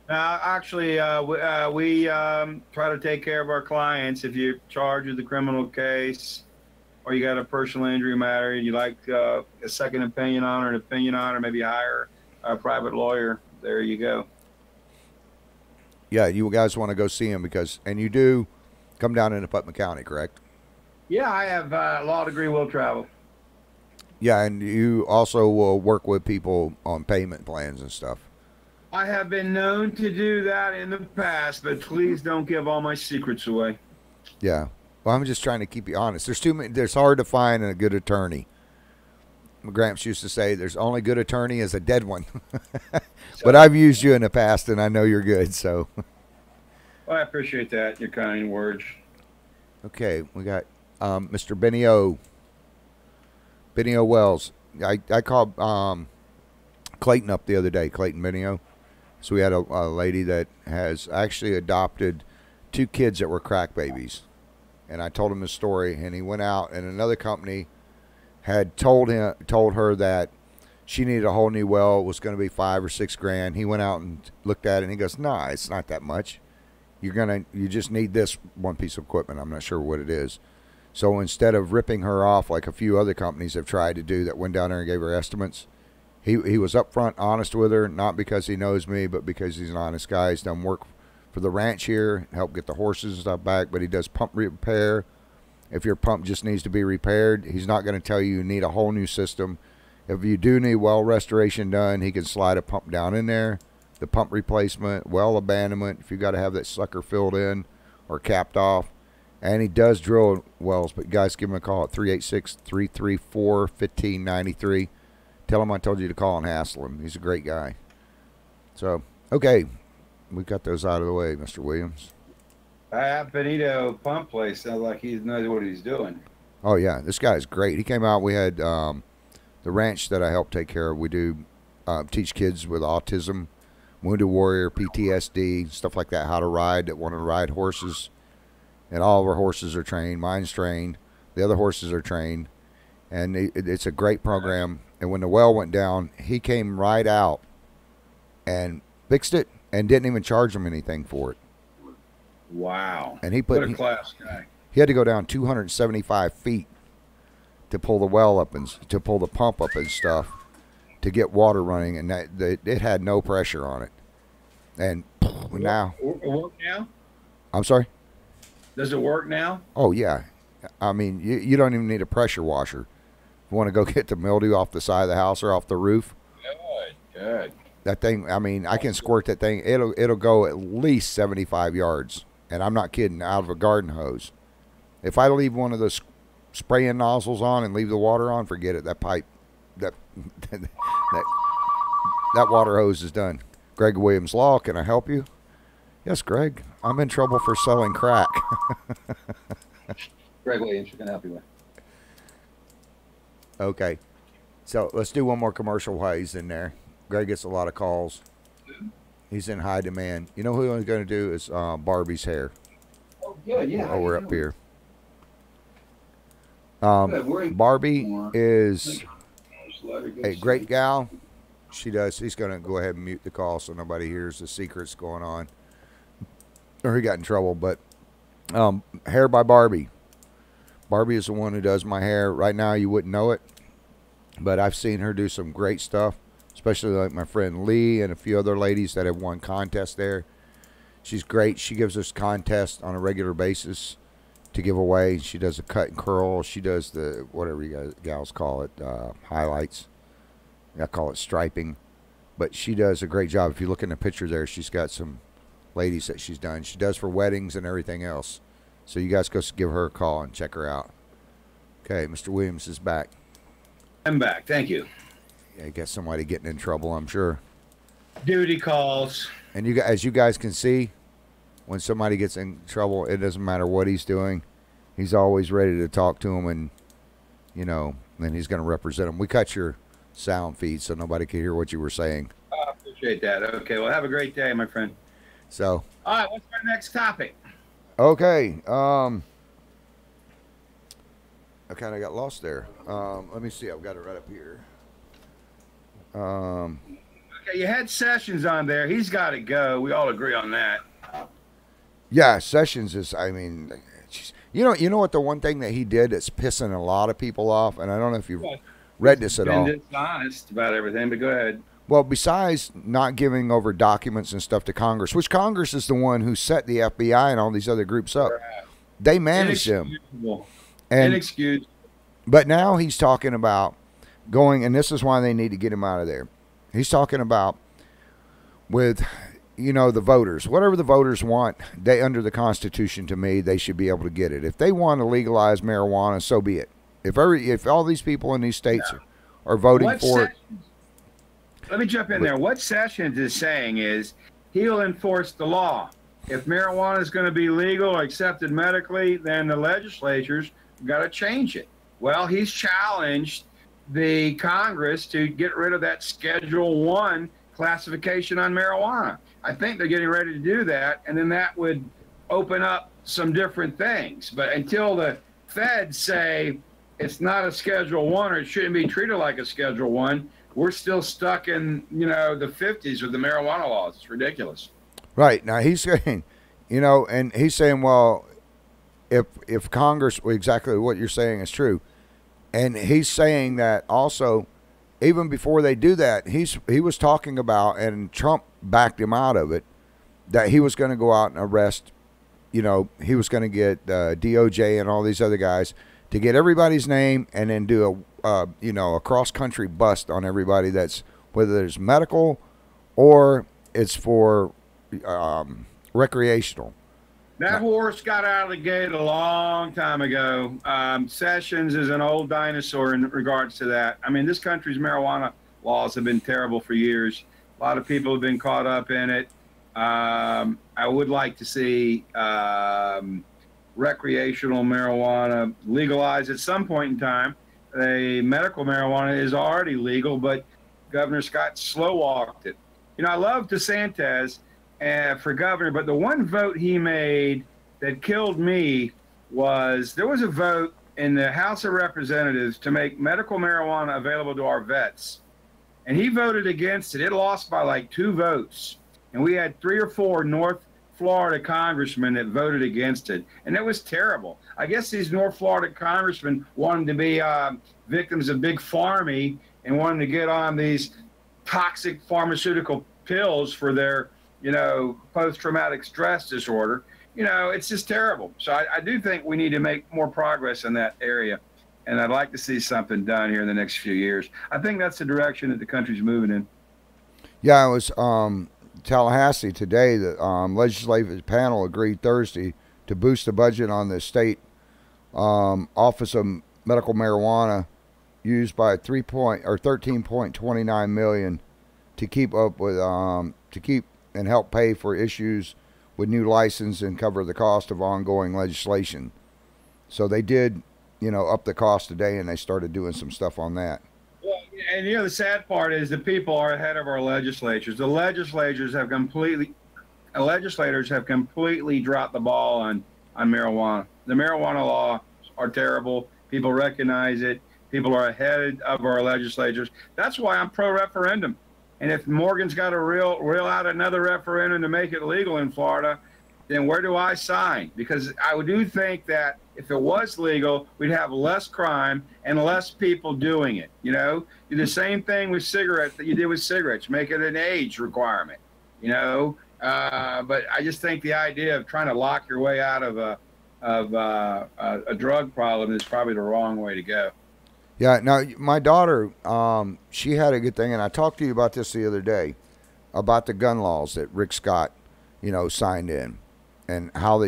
Actually, we try to take care of our clients. If you're charged with a criminal case or you got a personal injury matter and you like a second opinion on or maybe hire a private lawyer, there you go. Yeah, you guys want to go see him and you do come down into Putnam County, correct? Yeah, I have a law degree, will travel. Yeah, and you also will work with people on payment plans and stuff. I have been known to do that in the past, but please don't give all my secrets away. Yeah. Well, I'm just trying to keep you honest. There's hard to find a good attorney. Gramps used to say there's only good attorney is a dead one. But I've used you in the past, and I know you're good. So. Well, I appreciate that, your kind words. Okay, we got Mr. Benny O. Benny O. Wells. I called Clayton up the other day, Clayton Benny O. So we had a lady that has actually adopted 2 kids that were crack babies. And I told him the story, and he went out, and another company had told her that she needed a whole new well. It was going to be $5 or $6 grand. He went out and looked at it, and he goes, "Nah, it's not that much. You just need this one piece of equipment. I'm not sure what it is." So instead of ripping her off like a few other companies have tried to do that went down there and gave her estimates, he was upfront, honest with her, not because he knows me, but because he's an honest guy. He's done work for the ranch here, help get the horses and stuff back, but he does pump repair. If your pump just needs to be repaired, he's not going to tell you need a whole new system. If you do need well restoration done, he can slide a pump down in there. the pump replacement, well abandonment, if you got to have that sucker filled in or capped off. And he does drill wells, but guys, give him a call at 386-334-1593. Tell him I told you to call and hassle him. He's a great guy. So, okay, we got those out of the way, Mr. Williams. That Benito pump place sounds like he knows what he's doing. Oh, yeah, this guy's great. He came out. We had the ranch that I help take care of. We do teach kids with autism, wounded warrior, PTSD, stuff like that, how to ride, that want to ride horses. And all of our horses are trained. Mine's trained. The other horses are trained. And it's a great program. And when the well went down, he came right out and fixed it and didn't even charge them anything for it. Wow. And what a class guy. He had to go down 275 feet to pull the well up and to pull the pump up and stuff to get water running. And it had no pressure on it. And now. Work now? I'm sorry? Does it work now? Oh, yeah. I mean, you don't even need a pressure washer. If you want to go get the mildew off the side of the house or off the roof. Good. That thing, I mean, I can squirt that thing. It'll go at least 75 yards. And I'm not kidding, out of a garden hose. If I leave one of those spraying nozzles on and leave the water on, forget it. That pipe, that water hose is done. Gregg Williams Law, can I help you? Yes, Greg. I'm in trouble for selling crack. Gregg Williams, you can help you with. Okay. So let's do one more commercial while he's in there. Greg gets a lot of calls. He's in high demand. You know who I'm going to do is Barbie's hair. Oh, good, yeah. Oh, we're up here. Barbie is a great gal. He's going to go ahead and mute the call so nobody hears the secrets going on. Or he got in trouble, but hair by Barbie. Barbie is the one who does my hair. Right now, you wouldn't know it, but I've seen her do some great stuff, especially like my friend Lee and a few other ladies that have won contests there. She's great. She gives us contests on a regular basis to give away. She does a cut and curl. She does the, whatever you guys, gals call it, highlights. I call it striping. But she does a great job. If you look in the picture there, she's got some ladies that she's done. She does for weddings and everything else. So you guys go give her a call and check her out. Okay, Mr. Williams is back. I'm back. Thank you. Yeah, you got somebody getting in trouble, I'm sure. Duty calls. And you, as you guys can see, when somebody gets in trouble, it doesn't matter what he's doing. He's always ready to talk to him, and, you know, then he's going to represent him. We cut your sound feed so nobody could hear what you were saying. I appreciate that. Okay, well, have a great day, my friend. So. All right, what's our next topic? Okay. I kind of got lost there. Let me see. I've got it right up here. Okay, you had Sessions on there. He's got to go. We all agree on that. Yeah, Sessions is, I mean, you know what the one thing that he did that's pissing a lot of people off, and I don't know if you've read this at all. He's honest about everything, but go ahead. Well, besides not giving over documents and stuff to Congress, which Congress is the one who set the FBI and all these other groups up. They manage them. Inexcusable. But now he's talking about going, and this is why they need to get him out of there. He's talking about with, you know, the voters. Whatever the voters want, they under the Constitution, to me, they should be able to get it. If they want to legalize marijuana, so be it. If all these people in these states are voting for it. Let me jump in there. What Sessions is saying is he'll enforce the law. If marijuana is going to be legal or accepted medically, then the legislatures got to change it. Well, he's challenged the Congress to get rid of that Schedule 1 classification on marijuana. I think they're getting ready to do that, and then that would open up some different things. But until the feds say it's not a Schedule 1 or it shouldn't be treated like a Schedule 1, we're still stuck in, you know, the 50s with the marijuana laws. It's ridiculous. Right. Now he's saying, you know, and he's saying, well, if Congress, exactly what you're saying is true. And he's saying that also, even before they do that, he was talking about, and Trump backed him out of it, that he was going to go out and arrest, you know, he was going to get DOJ and all these other guys to get everybody's name and then do a cross-country bust on everybody that's, whether it's medical or it's for recreational. That horse got out of the gate a long time ago. Sessions is an old dinosaur in regards to that. I mean, this country's marijuana laws have been terrible for years. A lot of people have been caught up in it. I would like to see recreational marijuana legalized at some point in time. Medical marijuana is already legal, but Governor Scott slow-walked it. You know, I love DeSantis for governor, but the one vote he made that killed me was there was a vote in the House of Representatives to make medical marijuana available to our vets. And he voted against it. It lost by like 2 votes. And we had 3 or 4 North Florida congressmen that voted against it. And it was terrible. I guess these North Florida congressmen wanted to be victims of big pharmacy and wanted to get on these toxic pharmaceutical pills for their, you know, post-traumatic stress disorder. You know, it's just terrible. So I do think we need to make more progress in that area. And I'd like to see something done here in the next few years. I think that's the direction that the country's moving in. Yeah, it was Tallahassee today. The legislative panel agreed Thursday to boost the budget on the state Office of Medical Marijuana used by 13.29 million to keep up with and help pay for issues with new license and cover the cost of ongoing legislation. So they did, you know, up the cost today, and they started doing some stuff on that. Well, and you know, the sad part is the people are ahead of our legislatures. The legislators have completely dropped the ball on marijuana. The marijuana laws are terrible. People recognize it. People are ahead of our legislatures. That's why I'm pro-referendum. And if Morgan's got to reel out another referendum to make it legal in Florida, then where do I sign? Because I do think that if it was legal, we'd have less crime and less people doing it. You know, do the same thing with cigarettes that you did with cigarettes. Make it an age requirement. You know, but I just think the idea of trying to lock your way out of a drug problem is probably the wrong way to go. Yeah, now my daughter, she had a good thing, and I talked to you about this the other day, about the gun laws that Rick Scott, you know, signed in, and how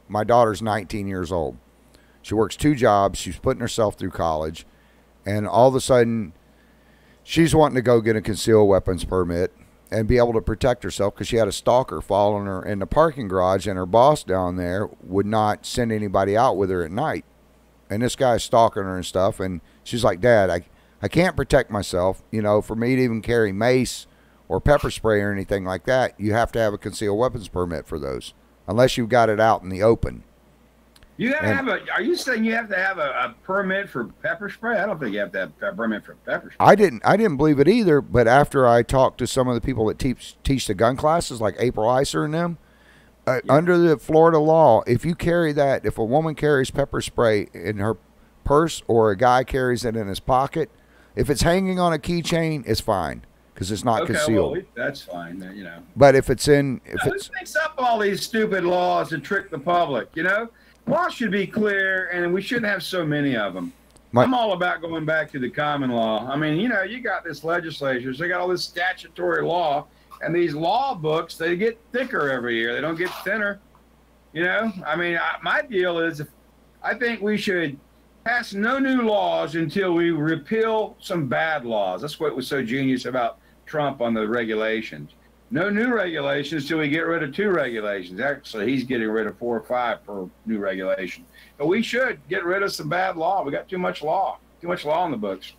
my daughter's 19 years old. She works 2 jobs. She's putting herself through college, and all of a sudden, she's wanting to go get a concealed weapons permit and be able to protect herself because she had a stalker following her in the parking garage, and her boss down there would not send anybody out with her at night. And this guy's stalking her and stuff, and she's like, Dad, I can't protect myself. You know, for me to even carry mace or pepper spray or anything like that, you have to have a concealed weapons permit for those, unless you've got it out in the open. Are you saying you have to have a permit for pepper spray? I don't think you have to have a permit for pepper spray. I didn't believe it either, but after I talked to some of the people that teach the gun classes, like April Iser and them, under the Florida law, if a woman carries pepper spray in her purse or a guy carries it in his pocket, if it's hanging on a keychain, it's fine because it's not concealed. Well, that's fine, you know. But if it's who makes up all these stupid laws to trick the public? You know, laws should be clear, and we shouldn't have so many of them. I'm all about going back to the common law. I mean, you know, you got this legislature, so they got all this statutory law. And these law books, they get thicker every year. They don't get thinner. You know, I mean, my deal is I think we should pass no new laws until we repeal some bad laws. That's what was so genius about Trump on the regulations. No new regulations till we get rid of 2 regulations. Actually, he's getting rid of 4 or 5 per new regulation. But we should get rid of some bad law. We got too much law in the books.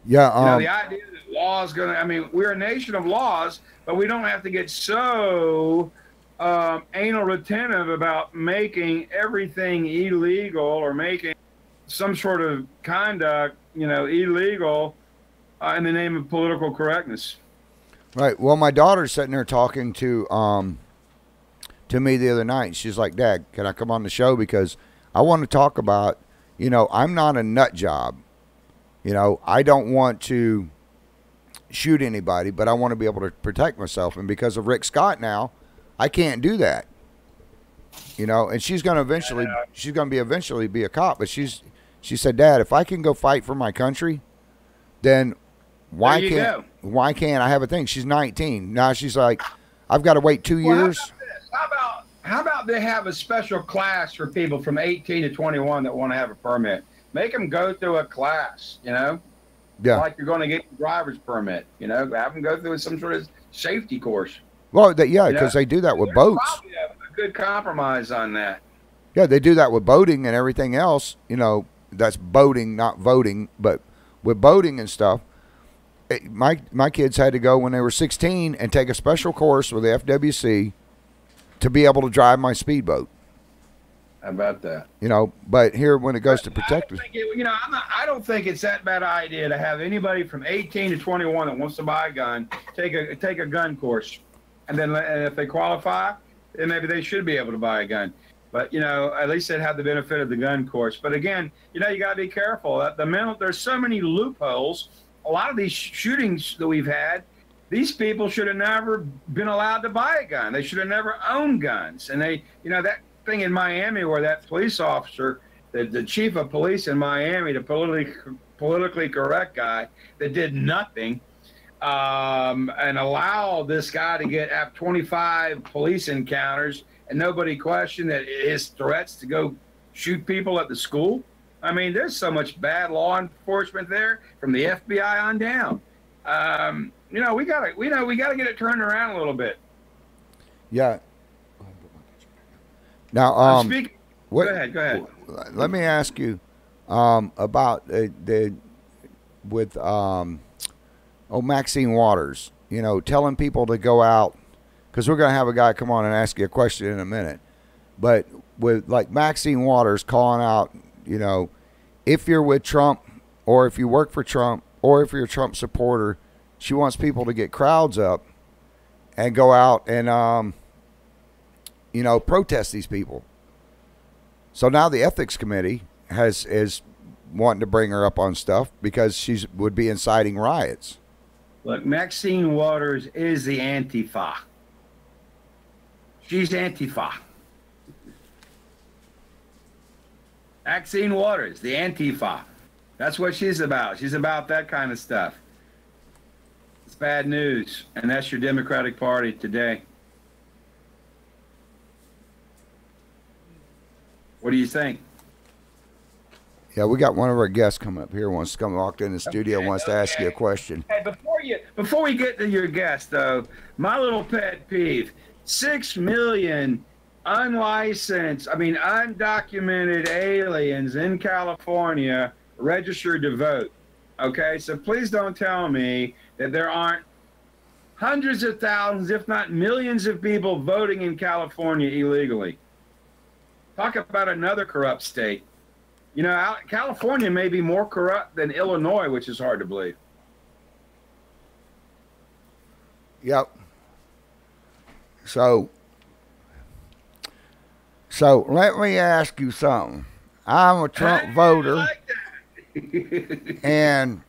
Yeah. You know, the idea that law is going to, I mean, we're a nation of laws, but we don't have to get so anal retentive about making everything illegal or making some sort of conduct, you know, illegal in the name of political correctness. Right. Well, my daughter's sitting there talking to me the other night. She's like, Dad, can I come on the show? Because I want to talk about, you know, I'm not a nut job. You know, I don't want to shoot anybody, but I want to be able to protect myself. And because of Rick Scott now, I can't do that. You know, and she's going to eventually be a cop. But she said, Dad, if I can go fight for my country, then Why There you can't go. why can't I have a thing? She's 19 now. She's like, I've got to wait 2 years. How about they have a special class for people from 18 to 21 that want to have a permit? Make them go through a class, you know, Yeah. like you're going to get your driver's permit. You know, have them go through some sort of safety course. Well, yeah, You know? because they do that with There's boats. probably a good compromise on that. Yeah, they do that with boating and everything else. You know, that's boating, not voting, but with boating and stuff. My kids had to go when they were 16 and take a special course with the FWC to be able to drive my speedboat. How about that? You know, but here when it goes to protectors, I don't think it's that bad an idea to have anybody from 18 to 21 that wants to buy a gun take a gun course, and then if they qualify, then maybe they should be able to buy a gun. But you know, at least they'd have the benefit of the gun course. But again, you know, you got to be careful. There's so many loopholes. A lot of these shootings that we've had, these people should have never been allowed to buy a gun. They should have never owned guns. And they, you know, that thing in Miami where that police officer, the chief of police in Miami, the politically correct guy that did nothing, and allowed this guy to have 25 police encounters, and nobody questioned that his threats to go shoot people at the school. I mean, there's so much bad law enforcement there, from the FBI on down. You know, we gotta get it turned around a little bit. yeah. Now, Go ahead. Let me ask you about Maxine Waters. You know, telling people to go out, because we're going to have a guy come on and ask you a question in a minute. But with like Maxine Waters calling out, you know, if you're with Trump or if you work for Trump or if you're a Trump supporter, she wants people to get crowds up and go out and, you know, protest these people. So now the ethics committee is wanting to bring her up on stuff because she would be inciting riots. Look, Maxine Waters is the Antifa. She's Antifa. Maxine Waters, the Antifa. That's what she's about. She's about that kind of stuff. It's bad news, and that's your Democratic Party today. What do you think? Yeah, we got one of our guests coming up here. Wants to come walk in the studio. Wants to ask you a question. Hey, before we get to your guest, though, my little pet peeve: 6 million undocumented aliens in California registered to vote. Okay, so please don't tell me that there aren't hundreds of thousands, if not millions, of people voting in California illegally. Talk about another corrupt state. You know, California may be more corrupt than Illinois, which is hard to believe. Yep. So let me ask you something. I'm a Trump voter. Like that. And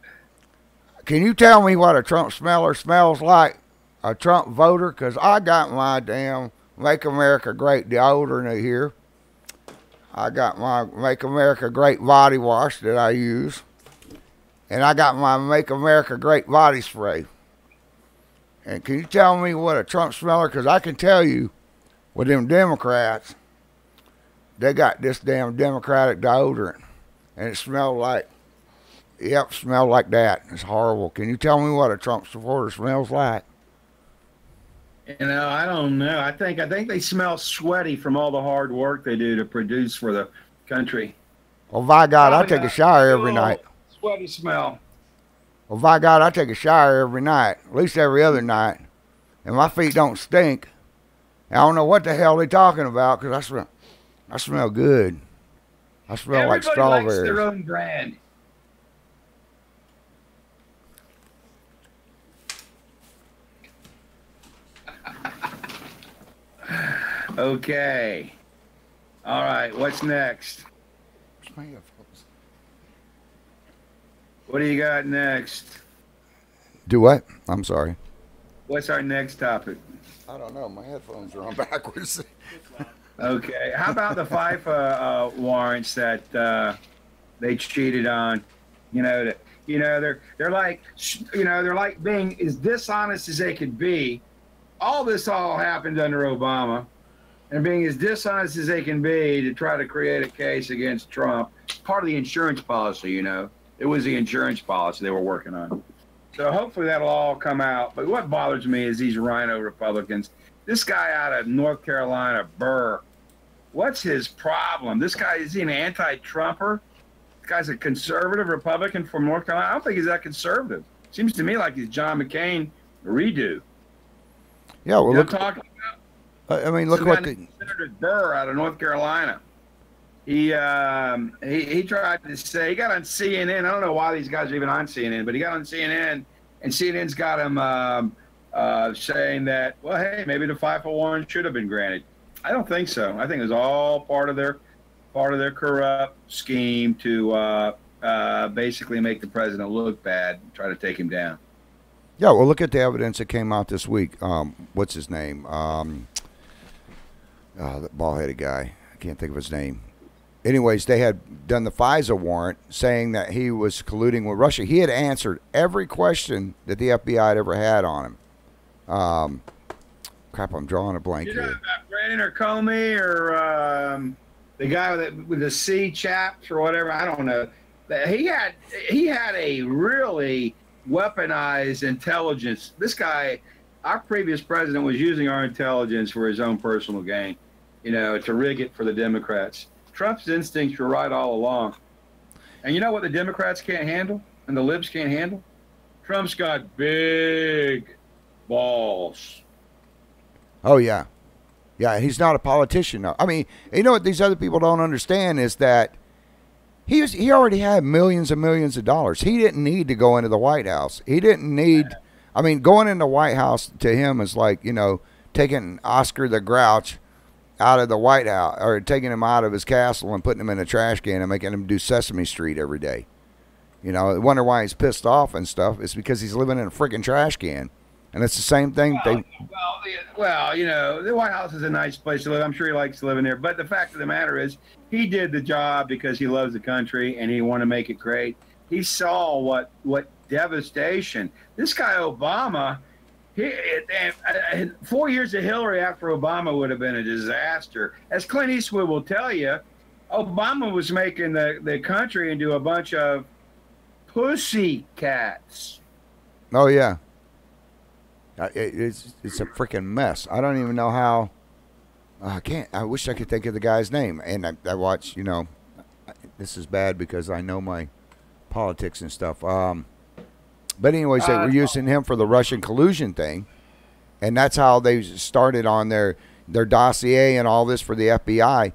can you tell me what a Trump smeller smells like? A Trump voter? Because I got my damn Make America Great deodorant here. I got my Make America Great body wash that I use. And I got my Make America Great body spray. And can you tell me what a Trump smeller? Because I can tell you, with them Democrats, they got this damn Democratic deodorant. And it smelled like, smelled like that. It's horrible. Can you tell me what a Trump supporter smells like? You know, I don't know. I think they smell sweaty from all the hard work they do to produce for the country. Well, by God, I take a shower every night. Sweaty smell. Well, by God, I take a shower every night, at least every other night, and my feet don't stink. I don't know what the hell they're talking about because I smell good. I smell like strawberries. Everybody likes their own brand. Okay. All right. What's next? What do you got next? Do what? I'm sorry. What's our next topic? I don't know. My headphones are on backwards. Okay. How about the FIFA warrants that they cheated on? You know, You know, they're like, you know, they're like being as dishonest as they could be. All happened under Obama, and being as dishonest as they can be to try to create a case against Trump. Part of the insurance policy, you know. It was the insurance policy they were working on. So hopefully that'll all come out. But what bothers me is these rhino Republicans. This guy out of North Carolina, Burr, what's his problem? This guy, is he an anti-Trumper? This guy's a conservative Republican from North Carolina. I don't think he's that conservative. Seems to me like he's John McCain redo. Yeah, well, look. Talking about, I mean, look what Senator Burr out of North Carolina. He tried to say, he got on CNN. I don't know why these guys are even on CNN, but he got on CNN, and CNN's got him saying that, well, hey, maybe the 501 should have been granted. I don't think so. I think it was all part of their corrupt scheme to basically make the president look bad, and try to take him down. Yeah, well, look at the evidence that came out this week. What's his name? The bald-headed guy. I can't think of his name. Anyways, they had done the FISA warrant saying that he was colluding with Russia. He had answered every question that the FBI had ever had on him. Crap, I'm drawing a blank here. About Brandon or Comey or the guy with the C chaps or whatever. I don't know. He had a really weaponized intelligence. This guy, our previous president, was using our intelligence for his own personal gain, you know, to rig it for the Democrats. Trump's instincts were right all along. And you know what the Democrats can't handle and the libs can't handle? Trump's got big balls. Oh, yeah. Yeah, he's not a politician. I mean, you know what these other people don't understand is that he already had millions and millions of dollars. He didn't need to go into the White House. He didn't need, I mean, going into the White House to him is like, you know, taking Oscar the Grouch out of the White House, or taking him out of his castle and putting him in a trash can and making him do Sesame Street every day. You know, I wonder why he's pissed off and stuff. It's because he's living in a freaking trash can. And it's the same thing. Well, you know, the White House is a nice place to live. I'm sure he likes living there. But the fact of the matter is, he did the job because he loves the country and he wanted to make it great. He saw what devastation. This guy Obama, 4 years of Hillary after Obama would have been a disaster. As Clint Eastwood will tell you, Obama was making the country into a bunch of pussy cats. Oh, yeah. It's a freaking mess. I don't even know how. I wish I could think of the guy's name. And I watch, you know, this is bad because I know my politics and stuff. But anyways, they were using him for the Russian collusion thing. And that's how they started on their dossier and all this for the FBI.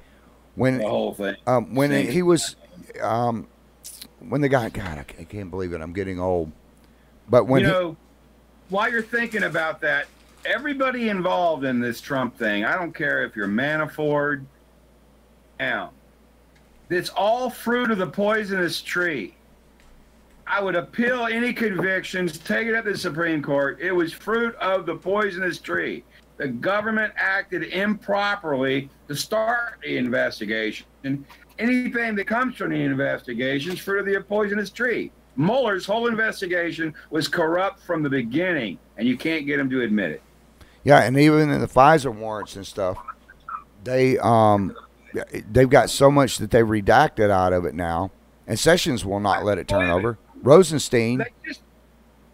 When the whole thing. When he was, when the guy, God, I can't believe it. I'm getting old. But when while you're thinking about that, everybody involved in this Trump thing, I don't care if you're Manafort, it's all fruit of the poisonous tree. I would appeal any convictions, take it up to the Supreme Court. It was fruit of the poisonous tree. The government acted improperly to start the investigation. Anything that comes from the investigation is fruit of the poisonous tree. Mueller's whole investigation was corrupt from the beginning, and you can't get him to admit it. Yeah, and even in the FISA warrants and stuff, they've got so much that they redacted out of it now, and Sessions will not let it turn over. Rosenstein.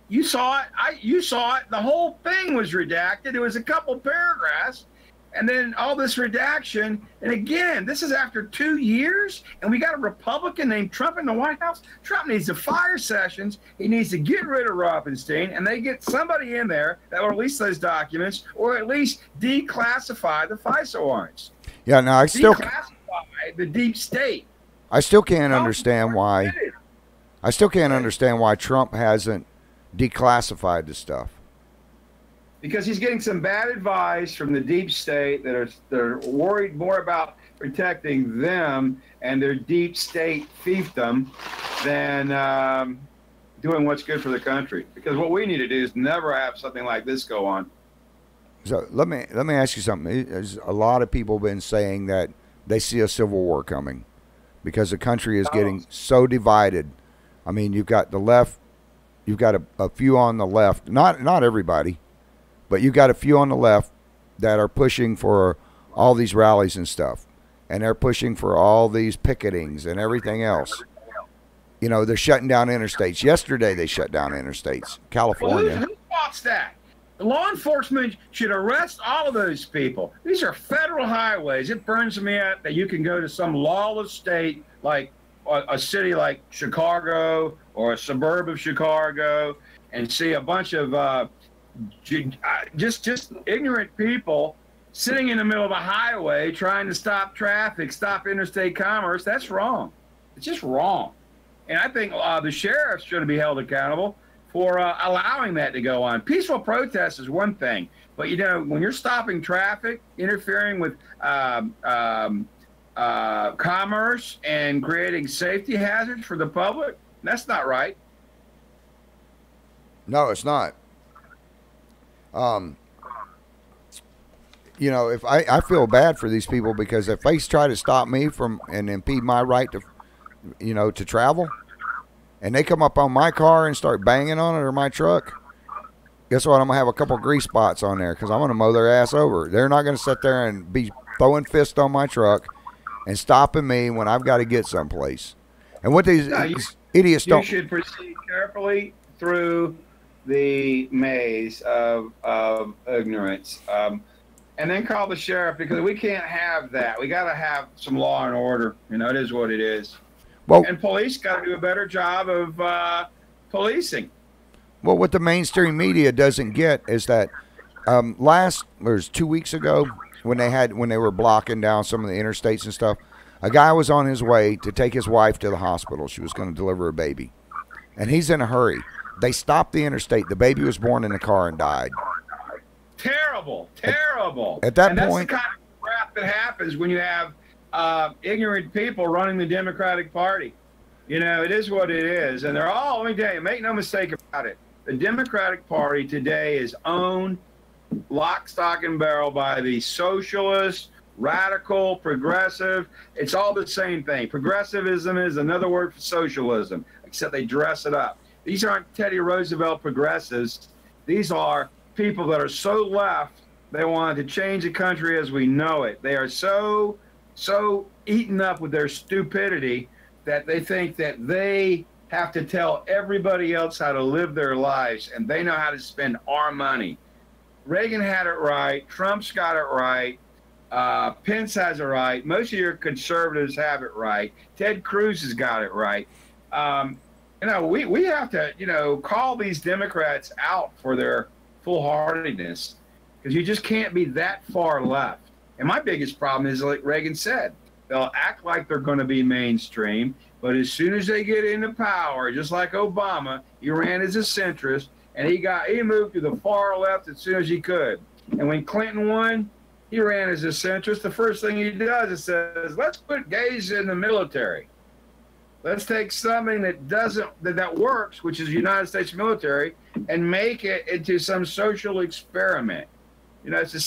You saw it. You saw it. The whole thing was redacted. It was a couple paragraphs, and then all this redaction. And again, this is after 2 years, and we got a Republican named Trump in the White House. Trump needs to fire Sessions. He needs to get rid of Rosenstein, and they get somebody in there that will release those documents, or at least declassify the FISA warrants. Yeah, no, I still declassify the deep state. I still can't understand why. I still can't understand why Trump hasn't declassified the stuff. Because he's getting some bad advice from the deep state that are worried more about protecting them and their deep state fiefdom than doing what's good for the country. Because what we need to do is never have something like this go on. So let me ask you something. There's a lot of people been saying that they see a civil war coming because the country is getting so divided. I mean, you've got the left. You've got a few on the left. Not everybody, but you've got a few on the left that are pushing for all these rallies and stuff, and they're pushing for all these picketings and everything else. You know, they're shutting down interstates. Yesterday, they shut down interstates. California. Well, who wants that? Law enforcement should arrest all of those people. These are federal highways. It burns me out that you can go to some lawless state like a city like Chicago or a suburb of Chicago and see a bunch of just ignorant people sitting in the middle of a highway trying to stop traffic, stop interstate commerce. That's wrong. It's just wrong. And I think the sheriffs should be held accountable for allowing that to go on. Peaceful protest is one thing, but you know, when you're stopping traffic, interfering with commerce and creating safety hazards for the public, that's not right. No, it's not. You know, if I feel bad for these people because if they try to stop me from and impede my right to, you know, to travel, and they come up on my car and start banging on it or my truck, guess what? I'm going to have a couple grease spots on there because I'm going to mow their ass over. They're not going to sit there and be throwing fists on my truck and stopping me when I've got to get someplace. And what these idiots don't... You should proceed carefully through the maze of ignorance. And then call the sheriff because we can't have that. We got to have some law and order. You know, it is what it is. Well, and police got to do a better job of policing. Well, what the mainstream media doesn't get is that was 2 weeks ago when they were blocking down some of the interstates and stuff, a guy was on his way to take his wife to the hospital. She was going to deliver a baby, and he's in a hurry. They stopped the interstate. The baby was born in the car and died. Terrible, terrible. At that and point, that's the kind of crap that happens when you have ignorant people running the Democratic Party. You know, it is what it is. And they're all, let me tell you, make no mistake about it. The Democratic Party today is owned lock, stock, and barrel by the socialist, radical, progressive. It's all the same thing. Progressivism is another word for socialism, except they dress it up. These aren't Teddy Roosevelt progressives. These are people that are so left, they want to change the country as we know it. They are so eaten up with their stupidity that they think that they have to tell everybody else how to live their lives, and they know how to spend our money. Reagan had it right. Trump's got it right. Pence has it right. Most of your conservatives have it right. Ted Cruz has got it right. You know, we have to, you know, call these Democrats out for their foolhardiness, because you just can't be that far left. And my biggest problem is, like Reagan said, they'll act like they're going to be mainstream, but as soon as they get into power, just like Obama, he ran as a centrist, and he moved to the far left as soon as he could. And when Clinton won, he ran as a centrist. The first thing he does is says, let's put gays in the military. Let's take something that works, which is the United States military, and make it into some social experiment. You know, it's the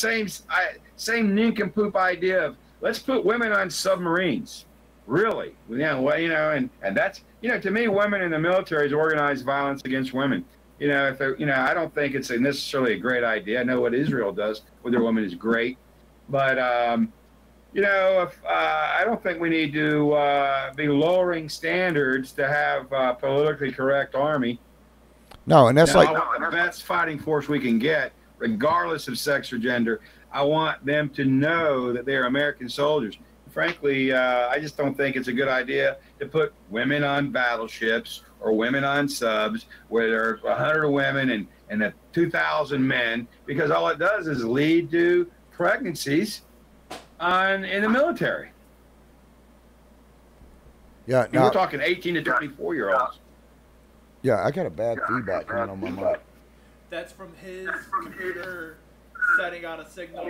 same nincompoop idea of let's put women on submarines. Really? Yeah, well, you know, and that's, you know, to me, women in the military is organized violence against women. You know, if they're, you know, I don't think it's necessarily a great idea. I know what Israel does with their women is great, but you know, I don't think we need to be lowering standards to have a politically correct army. No, and that's now, like I want the best fighting force we can get, regardless of sex or gender. I want them to know that they are American soldiers. Frankly, I just don't think it's a good idea to put women on battleships or women on subs where there are 100 women and 2,000 men, because all it does is lead to pregnancies in the military. Yeah, and we're talking 18 to 24-year-olds. Yeah, I got a bad feedback coming on my mic. That's from his computer setting on a signal.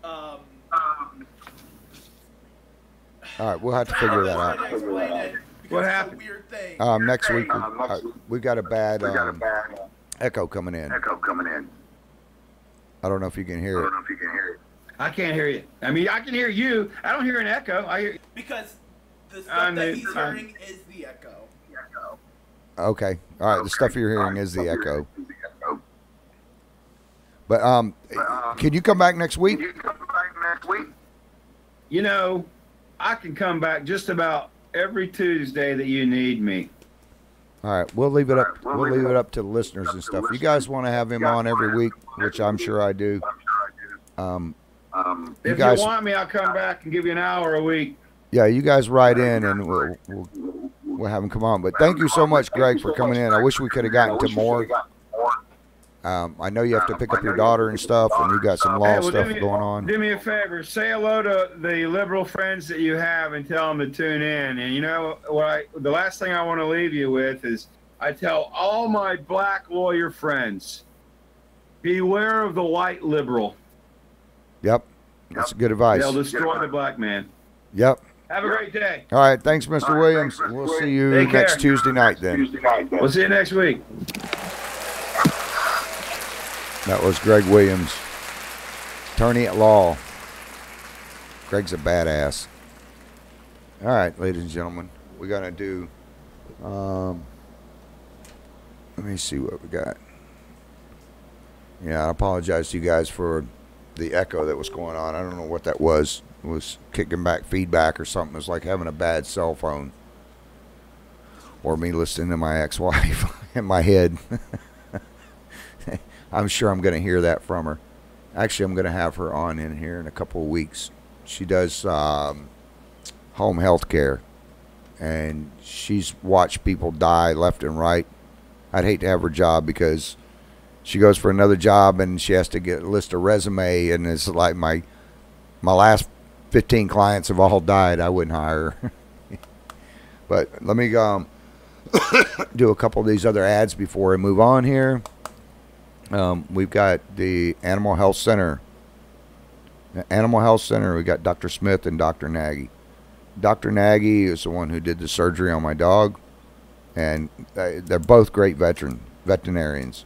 All right, we'll have to figure that out. What happened? Weird thing. Next week, we've got a bad echo coming in. I don't know if you can hear it. I can't hear you. I mean, I can hear you. I don't hear an echo. I hear because the stuff that he's hearing is the echo. Okay. All right. The stuff you're hearing is the echo. But can you come back next week? You know, I can come back just about every Tuesday that you need me. All right. We'll leave it up. We'll leave it up to the listeners and stuff. You guys want to have him on every week, which I'm sure I do. If you want me, I'll come back and give you an hour a week. Yeah, you guys write in and we'll have him come on. But thank you so much, Greg, for coming in. I wish we could have gotten to more. I know you have to pick up your daughter and stuff, and you got some law stuff going on. Do me a favor. Say hello to the liberal friends that you have and tell them to tune in. And you know what? The last thing I want to leave you with is I tell all my black lawyer friends, beware of the white liberal. Yep. That's good advice. They'll destroy the black man. Yep. Have a great day. All right. Thanks, Mr. Williams. We'll see you next Tuesday night then. We'll see you next week. That was Greg Williams, attorney at law. Greg's a badass. All right, ladies and gentlemen, we're going to do, let me see what we got. Yeah, I apologize to you guys for the echo that was going on. I don't know what that was. It was kicking back feedback or something. It was like having a bad cell phone. Or me listening to my ex-wife in my head. I'm sure I'm going to hear that from her. Actually, I'm going to have her on in here in a couple of weeks. She does home health care, and she's watched people die left and right. I'd hate to have her job because she goes for another job and she has to list a resume, and it's like my last 15 clients have all died. I wouldn't hire her. But let me do a couple of these other ads before I move on here. We've got the Animal Health Center. Animal Health Center, we got Dr. Smith and Dr. Nagy. Dr. Nagy is the one who did the surgery on my dog, and they're both great veterinarians.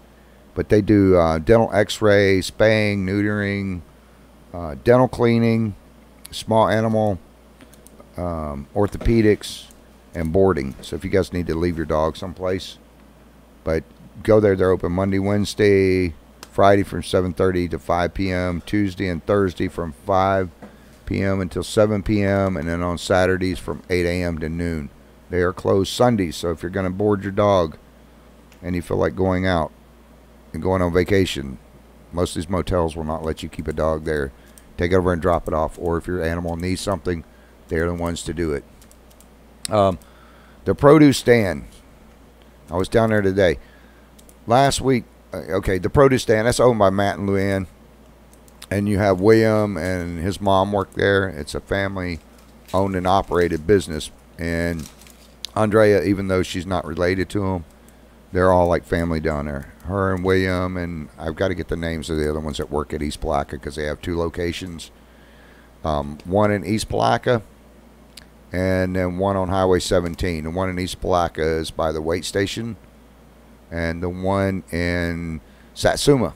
But they do dental x-ray, spaying, neutering, dental cleaning, small animal, orthopedics, and boarding. So if you guys need to leave your dog someplace, but go there. They're open Monday, Wednesday, Friday from 7:30 to 5 p.m., Tuesday and Thursday from 5 p.m. until 7 p.m., and then on Saturdays from 8 a.m. to noon. They are closed Sundays, so if you're going to board your dog and you feel like going out and going on vacation, most of these motels will not let you keep a dog there. Take it over and drop it off, or if your animal needs something, they're the ones to do it. The produce stand. I was down there today. Last week, okay, the produce stand, that's owned by Matt and Luann. And you have William and his mom work there. It's a family-owned and operated business. And Andrea, even though she's not related to them, they're all like family down there. Her and William, and I've got to get the names of the other ones that work at East Palatka because they have 2 locations. One in East Palatka, and then one on Highway 17. The one in East Palatka is by the weight station. And the one in Satsuma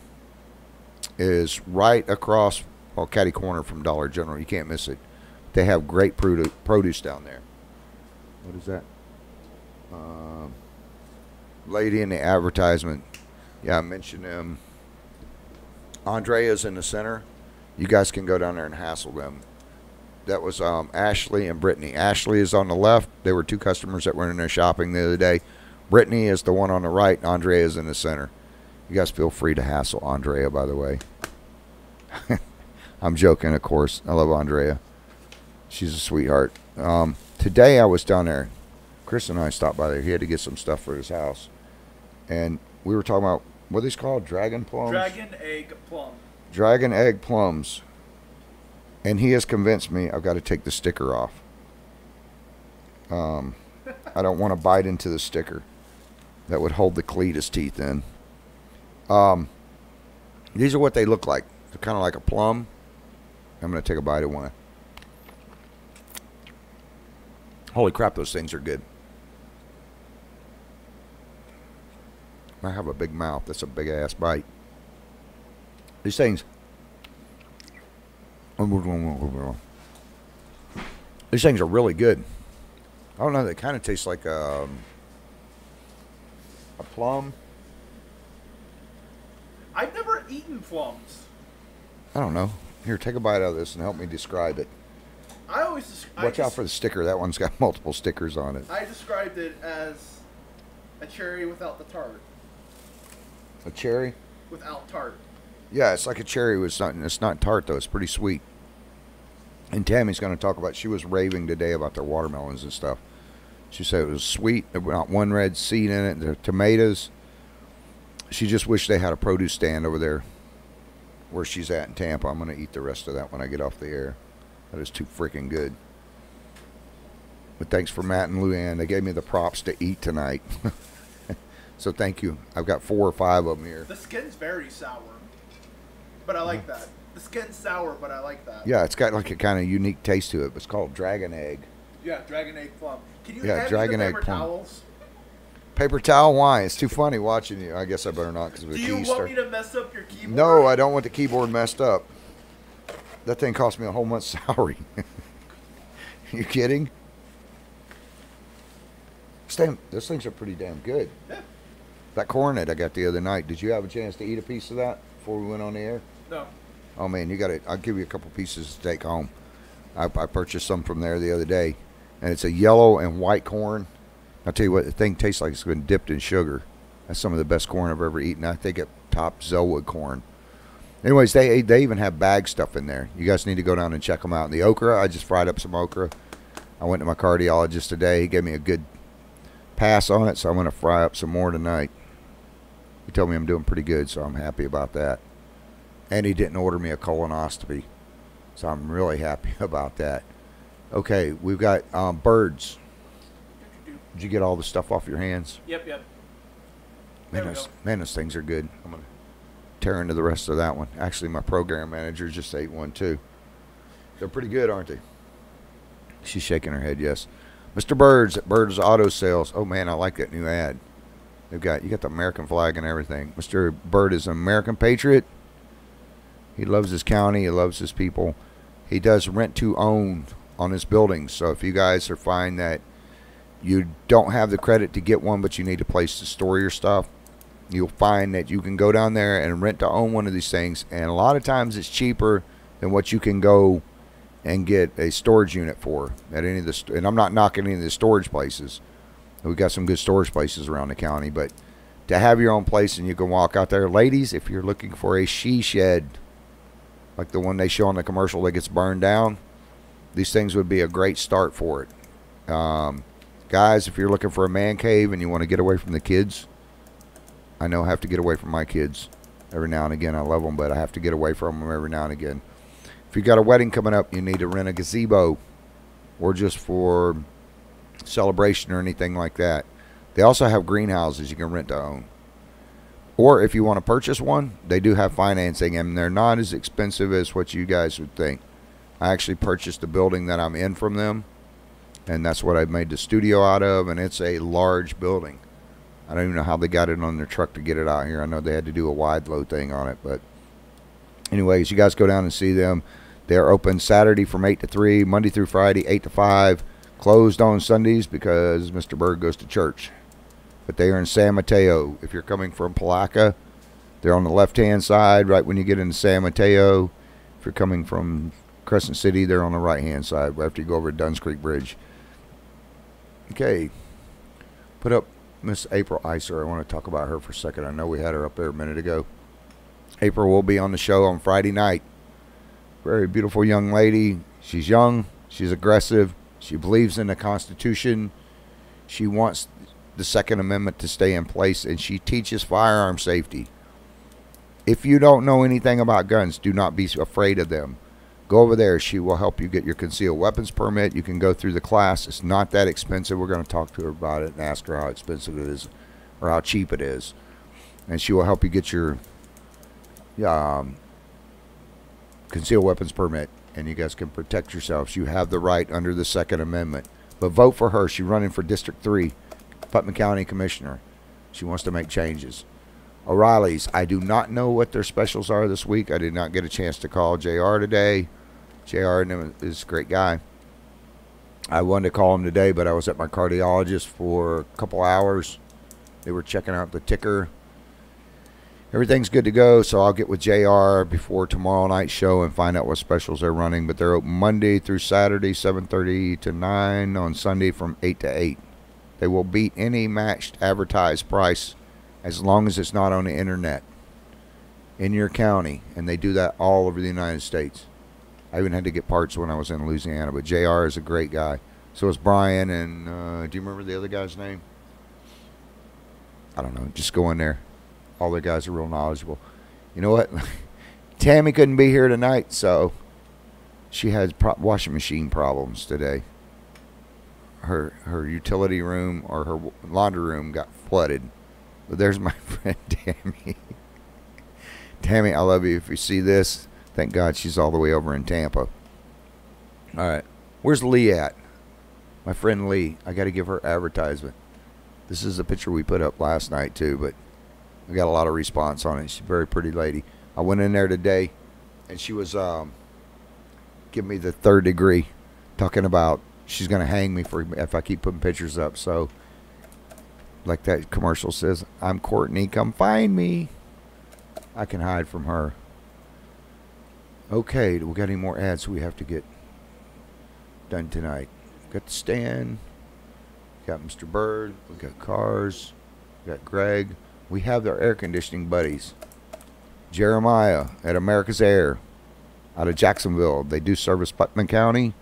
is right across, well, catty corner from Dollar General. You can't miss it. They have great produce down there. What is that? Lady in the advertisement. Yeah, I mentioned them. Andrea's in the center. You guys can go down there and hassle them. That was Ashley and Brittany. Ashley is on the left. There were 2 customers that were in there shopping the other day. Brittany is the one on the right. Andrea is in the center. You guys feel free to hassle Andrea, by the way. I'm joking, of course. I love Andrea. She's a sweetheart. Today I was down there. Chris and I stopped by there. He had to get some stuff for his house. And we were talking about, what are these called? Dragon plums? Dragon egg plum. Dragon egg plums. And he has convinced me I've got to take the sticker off. I don't want to bite into the sticker. That would hold the cletus teeth in. These are what they look like. They're kind of like a plum. I'm going to take a bite of one. Holy crap, those things are good. I have a big mouth. That's a big ass bite. These things. These things are really good. I don't know. They kind of taste like a plum. I've never eaten plums. I don't know. Here, take a bite out of this and help me describe it. Watch out for the sticker. That one's got multiple stickers on it. I described it as a cherry without the tart. A cherry? Without tart. Yeah, it's like a cherry. It's not tart, though. It's pretty sweet. And Tammy's going to talk about, she was raving today about their watermelons and stuff. She said it was sweet. There was not one red seed in it. The tomatoes. She just wished they had a produce stand over there where she's at in Tampa. I'm going to eat the rest of that when I get off the air. That is too freaking good. But thanks for Matt and Luann. They gave me the props to eat tonight. So thank you. I've got 4 or 5 of them here. The skin's very sour. But I like that. The skin's sour, but I like that. Yeah, it's got like a kind of unique taste to it. It's called dragon egg. Yeah, dragon egg plum. Can you Yeah, hand dragon me the egg paper plum. towels? Paper towel? Why? It's too funny watching you. I guess I better not because of the Do keys. you want me to mess up your keyboard? No, I don't want the keyboard messed up. That thing cost me a whole month's salary. You kidding? Those things are pretty damn good. Yeah. That cornet I got the other night, did you have a chance to eat a piece of that before we went on the air? No. Oh, man, you got it. I'll give you a couple pieces to take home. I purchased some from there the other day, and it's a yellow and white corn. I'll tell you what, the thing tastes like it's been dipped in sugar. That's some of the best corn I've ever eaten. I think it tops Zelwood corn. Anyways, they even have bag stuff in there. You guys need to go down and check them out. And the okra, I just fried up some okra. I went to my cardiologist today. He gave me a good pass on it, so I'm going to fry up some more tonight. He told me I'm doing pretty good, so I'm happy about that. And he didn't order me a colonoscopy, so I'm really happy about that. Okay, we've got birds. Did you get all the stuff off your hands? Yep. Man, those things are good. I'm going to tear into the rest of that one. Actually, my program manager just ate one, too. They're pretty good, aren't they? She's shaking her head, yes. Mr. Birds at Birds Auto Sales. Oh, man, I like that new ad. You got the American flag and everything. Mr. Bird is an American patriot. He loves his county. He loves his people. He does rent to own on his buildings. So if you guys are finding that you don't have the credit to get one, but you need a place to store your stuff, you'll find that you can go down there and rent to own one of these things. And a lot of times it's cheaper than what you can go and get a storage unit for at any of the. And I'm not knocking any of the storage places. We've got some good storage places around the county, but to have your own place and you can walk out there. Ladies, if you're looking for a she shed, like the one they show on the commercial that gets burned down, these things would be a great start for it. Guys, if you're looking for a man cave and you want to get away from the kids, I know I have to get away from my kids every now and again. I love them, but I have to get away from them every now and again. If you got a wedding coming up, you need to rent a gazebo or just for celebration or anything like that. They also have greenhouses you can rent to own. Or if you want to purchase one, they do have financing, and they're not as expensive as what you guys would think. I actually purchased the building that I'm in from them, and that's what I made the studio out of, and it's a large building. I don't even know how they got it on their truck to get it out here. I know they had to do a wide load thing on it, but anyways, you guys go down and see them. They're open Saturday from 8 to 3, Monday through Friday, 8 to 5. Closed on Sundays because Mr. Berg goes to church. But they are in San Mateo. If you're coming from Palaca, they're on the left-hand side right when you get into San Mateo. If you're coming from Crescent City, they're on the right-hand side after you go over Duns Creek Bridge. Okay. Put up Miss April Iser. I want to talk about her for a second. I know we had her up there a minute ago. April will be on the show on Friday night. Very beautiful young lady. She's young. She's aggressive. She believes in the Constitution. She wants the Second Amendment to stay in place, and she teaches firearm safety. If you don't know anything about guns, do not be afraid of them. Go over there. She will help you get your concealed weapons permit. You can go through the class. It's not that expensive. We're going to talk to her about it and ask her how expensive it is or how cheap it is. And she will help you get your concealed weapons permit, and you guys can protect yourselves. You have the right under the Second Amendment. But vote for her. She's running for District 3, Putnam County Commissioner. She wants to make changes. O'Reilly's, I do not know what their specials are this week. I did not get a chance to call JR today. JR is a great guy. I wanted to call him today, but I was at my cardiologist for a couple hours. They were checking out the ticker. Everything's good to go, so I'll get with JR before tomorrow night's show and find out what specials they're running. But they're open Monday through Saturday, 7:30 to 9, on Sunday from 8 to 8. They will beat any matched advertised price as long as it's not on the internet in your county, and they do that all over the United States. I even had to get parts when I was in Louisiana, but JR is a great guy. So is Brian, and do you remember the other guy's name? I don't know. Just go in there. All the guys are real knowledgeable. You know what? Tammy couldn't be here tonight, so she had washing machine problems today. Her utility room or her laundry room got flooded. But there's my friend Tammy. Tammy, I love you. If you see this, thank God she's all the way over in Tampa. All right. Where's Lee at? My friend Lee. I got to give her advertisement. This is a picture we put up last night, too, but we got a lot of response on it. She's a very pretty lady. I went in there today, and she was giving me the third degree, talking about she's going to hang me if I keep putting pictures up. So, like that commercial says, I'm Courtney, come find me. I can hide from her. Okay, do we got any more ads we have to get done tonight? Got the stand. Got Mr. Bird. We got cars. We got Greg. We have their air conditioning buddies. Jeremiah at America's Air out of Jacksonville. They do service Putnam County.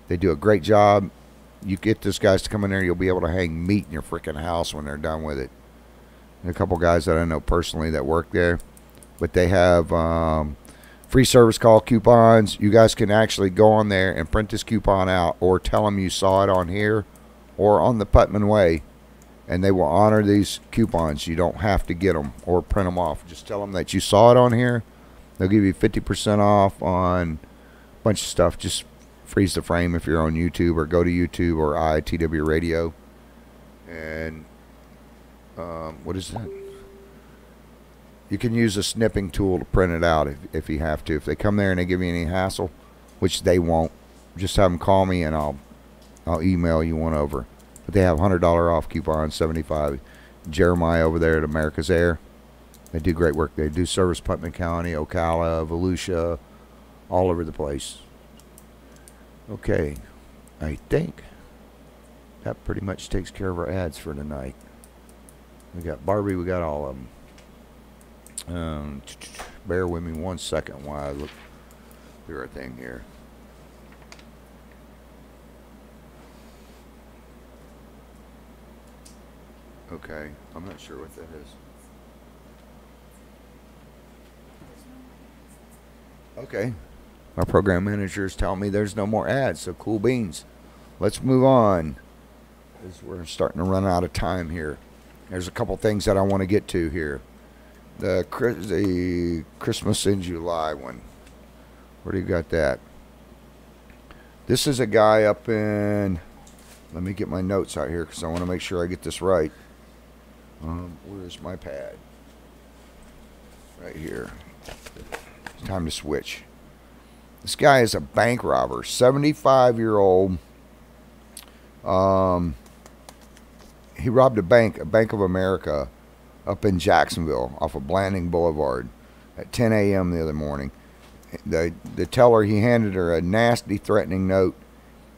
They do a great job. You get those guys to come in there, you'll be able to hang meat in your freaking house when they're done with it. And a couple guys that I know personally that work there. But they have free service call coupons. You guys can actually go on there and print this coupon out or tell them you saw it on here or on the Putman Way, and they will honor these coupons. You don't have to get them or print them off. Just tell them that you saw it on here. They'll give you 50% off on a bunch of stuff. Just freeze the frame if you're on YouTube, or go to YouTube or IITW Radio. And what is that? You can use a snipping tool to print it out if you have to. If they come there and they give you any hassle, which they won't, just have them call me and I'll email you one over. But they have $100 off coupons, $75. Jeremiah over there at America's Air. They do great work. They do service Putnam County, Ocala, Volusia, all over the place. Okay, I think that pretty much takes care of our ads for tonight. We got Barbie, we got all of them. Bear with me 1 second while I look through our thing here. Okay, I'm not sure what that is. Okay, our program managers tell me there's no more ads, so cool beans. Let's move on, because we're starting to run out of time here. There's a couple things that I want to get to here. The Christmas in July one. Where do you got that? This is a guy up in... Let me get my notes out here because I want to make sure I get this right. Where's my pad? Right here. It's time to switch. This guy is a bank robber. 75-year-old. He robbed a Bank of America up in Jacksonville off of Blanding Boulevard at 10 a.m. the other morning. The teller, he handed her a nasty threatening note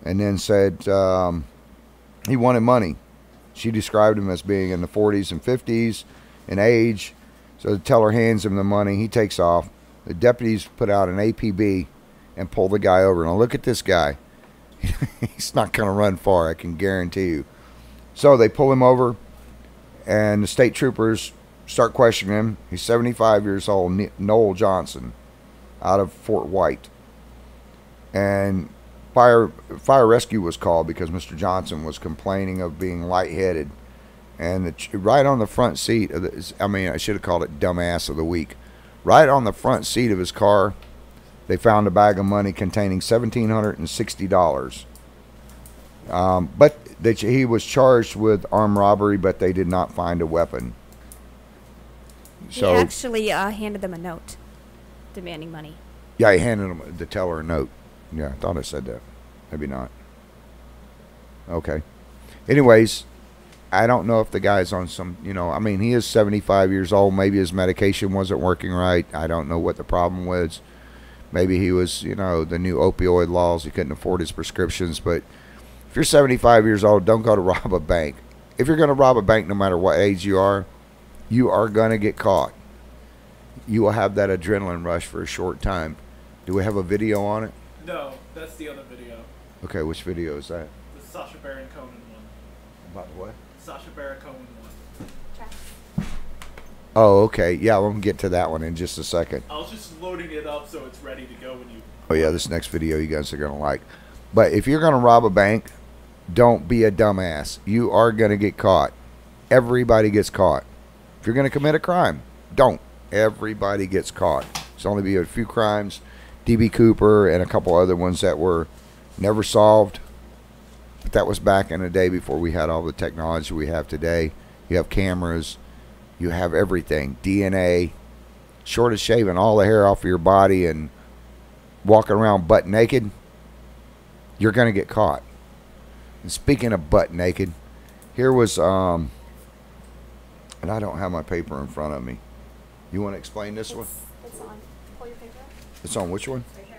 and then said he wanted money. She described him as being in the 40s and 50s in age. So the teller hands him the money. He takes off. The deputies put out an APB and pull the guy over. Now look at this guy. He's not going to run far, I can guarantee you. So they pull him over, and the state troopers start questioning him. He's 75 years old, Noel Johnson, out of Fort White. And fire rescue was called because Mr. Johnson was complaining of being lightheaded. And right on the front seat of the, I should have called it dumbass of the week. Right on the front seat of his car, they found a bag of money containing $1,760. But he was charged with armed robbery, but they did not find a weapon. So he actually handed them a note demanding money. Yeah, he handed them the teller a note. Yeah, I thought I said that. Maybe not. Okay. Anyways, I don't know if the guy's on some, I mean, he is 75 years old. Maybe his medication wasn't working right. I don't know what the problem was. Maybe he was, the new opioid laws. He couldn't afford his prescriptions. But if you're 75 years old, don't go to rob a bank. If you're going to rob a bank, no matter what age you are going to get caught. You will have that adrenaline rush for a short time. Do we have a video on it? No, that's the other video. Okay, which video is that? The Sacha Baron Cohen one. About what? Sacha Baron Cohen one. Oh, okay. Yeah, we'll get to that one in just a second. I was just loading it up so it's ready to go when you... Oh, yeah, this next video you guys are going to like. But if you're going to rob a bank, don't be a dumbass. You are going to get caught. Everybody gets caught. If you're going to commit a crime, don't. Everybody gets caught. There's only be a few crimes, D.B. Cooper and a couple other ones that were never solved. But that was back in the day before we had all the technology we have today. You have cameras. You have everything. DNA. Short of shaving all the hair off of your body and walking around butt naked, you're going to get caught. And speaking of butt naked, here was, and I don't have my paper in front of me. You want to explain this one? It's on. Pull your paper. It's on which one? Right here.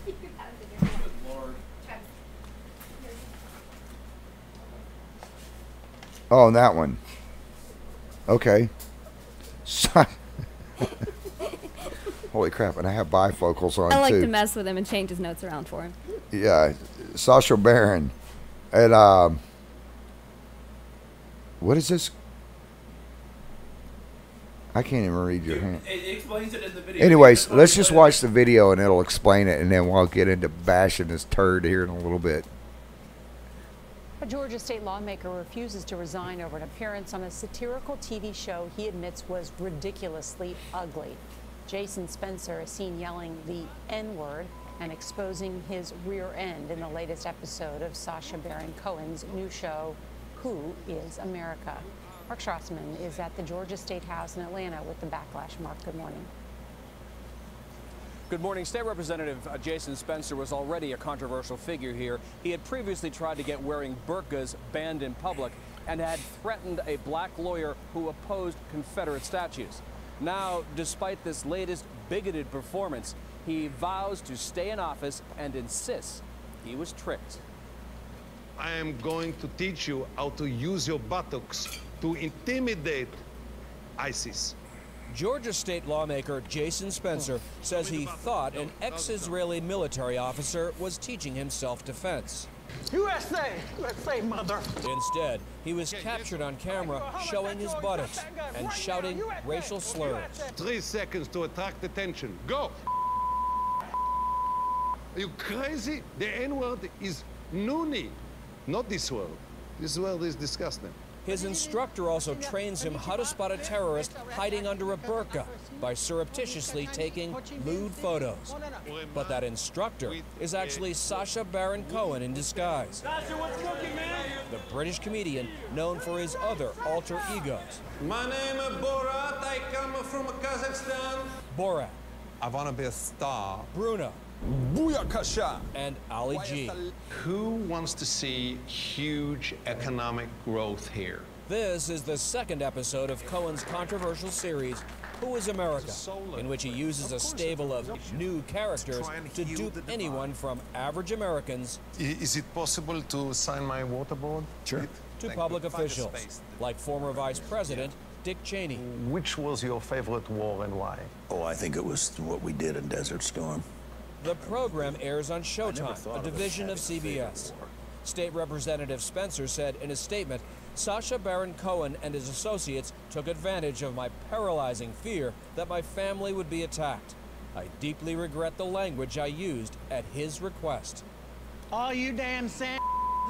Good Lord. Oh, that one. Okay. Holy crap, and I have bifocals on, I like too. to mess with him and change his notes around for him. Yeah, Sacha Baron. And, what is this? I can't even read your hand. It explains it in the video. Anyways, let's just watch the video and it'll explain it, and then we'll get into bashing this turd here in a little bit. A Georgia state lawmaker refuses to resign over an appearance on a satirical TV show he admits was ridiculously ugly. Jason Spencer is seen yelling the N-word and exposing his rear end in the latest episode of Sacha Baron Cohen's new show, Who is America? Mark Strassman is at the Georgia State House in Atlanta with the Backlash. Mark, good morning. Good morning. State Representative Jason Spencer was already a controversial figure here. He had previously tried to get wearing burqas banned in public and had threatened a black lawyer who opposed Confederate statues. Now, despite this latest bigoted performance, he vows to stay in office and insists he was tricked. I am going to teach you how to use your buttocks to intimidate ISIS. Georgia state lawmaker Jason Spencer says he thought an ex-Israeli military officer was teaching him self-defense. USA! USA, mother! Instead, he was captured on camera showing his buttocks and shouting racial slurs. 3 seconds to attract attention. Go! Are you crazy? The N-word is noonie, not this world. This world is disgusting. His instructor also trains him how to spot a terrorist hiding under a burqa by surreptitiously taking lewd photos. But that instructor is actually Sacha Baron Cohen in disguise. The British comedian known for his other alter egos. My name is Borat. I come from Kazakhstan. Borat. I want to be a star. Bruno. And Ali G. Who wants to see huge economic growth here? This is the second episode of Cohen's controversial series, Who is America?, in which he uses a stable of new characters to dupe anyone from average Americans Is it possible to sign my water board? Sure. to public officials, like former Vice President Dick Cheney. Which was your favorite war and why? Oh, I think it was what we did in Desert Storm. The program airs on Showtime, a division of CBS. State Representative Spencer said in a statement, Sacha Baron Cohen and his associates took advantage of my paralyzing fear that my family would be attacked. I deeply regret the language I used at his request. All you damn sand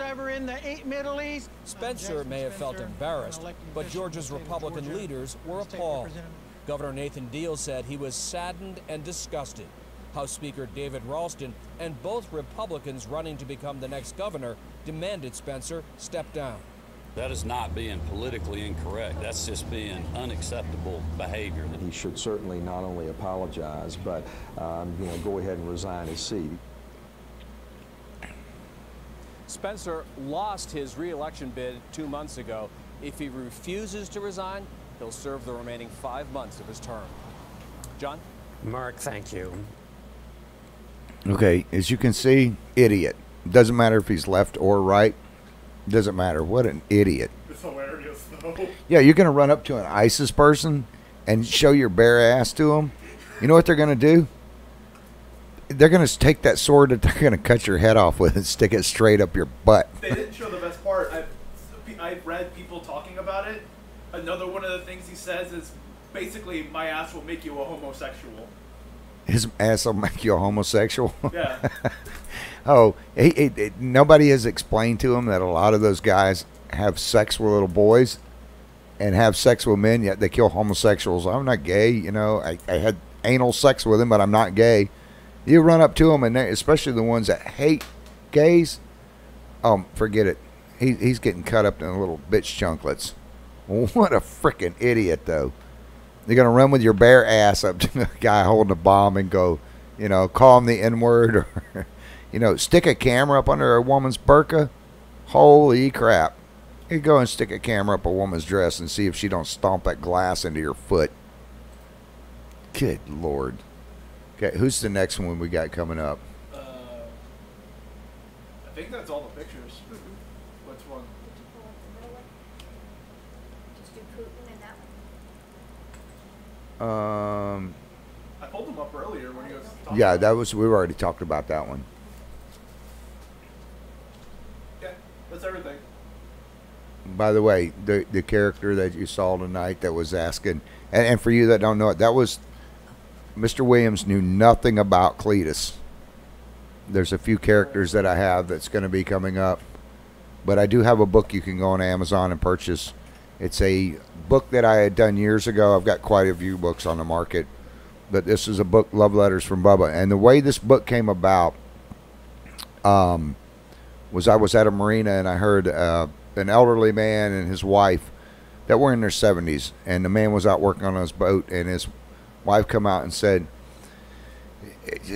over in the Middle East. Spencer may have felt embarrassed, but Georgia's Republican leaders were appalled. Governor Nathan Deal said he was saddened and disgusted. House Speaker David Ralston and both Republicans running to become the next governor demanded Spencer step down. That is not being politically incorrect. That's just being unacceptable behavior. He should certainly not only apologize, but go ahead and resign his seat. Spencer lost his re-election bid 2 months ago. If he refuses to resign, he'll serve the remaining 5 months of his term. John? Mark, thank you. Okay, as you can see, idiot. Doesn't matter if he's left or right. Doesn't matter. What an idiot. It's hilarious, though. Yeah, you're going to run up to an ISIS person and show your bare ass to them. You know what they're going to do? They're going to take that sword that they're going to cut your head off with and stick it straight up your butt. They didn't show the best part. I've read people talking about it. Another one of the things he says is basically, my ass will make you a homosexual. His ass will make you a homosexual? Yeah. Oh, nobody has explained to him that a lot of those guys have sex with little boys and have sex with men, yet they kill homosexuals. I'm not gay, you know. I had anal sex with him, but I'm not gay. You run up to them, and especially the ones that hate gays, forget it. He's getting cut up in little bitch chunklets. What a freaking idiot, though. You're going to run with your bare ass up to a guy holding a bomb and go, you know, call him the N-word or, you know, stick a camera up under a woman's burqa. Holy crap. You go and stick a camera up a woman's dress and see if she don't stomp that glass into your foot. Good Lord. Okay, who's the next one we got coming up? I think that's all the pictures. Which one? I pulled them up earlier when you was talking. Yeah, we've already talked about that one. Yeah, that's everything. By the way, the character that you saw tonight that was asking, and for you that don't know it, that was Mr. Williams knew nothing about Cletus. There's a few characters that I have that's going to be coming up, but I do have a book you can go on Amazon and purchase. It's a book that I had done years ago. I've got quite a few books on the market, but this is a book, Love Letters from Bubba. And the way this book came about was I was at a marina and I heard an elderly man and his wife that were in their 70s, and the man was out working on his boat, and his wife come out and said,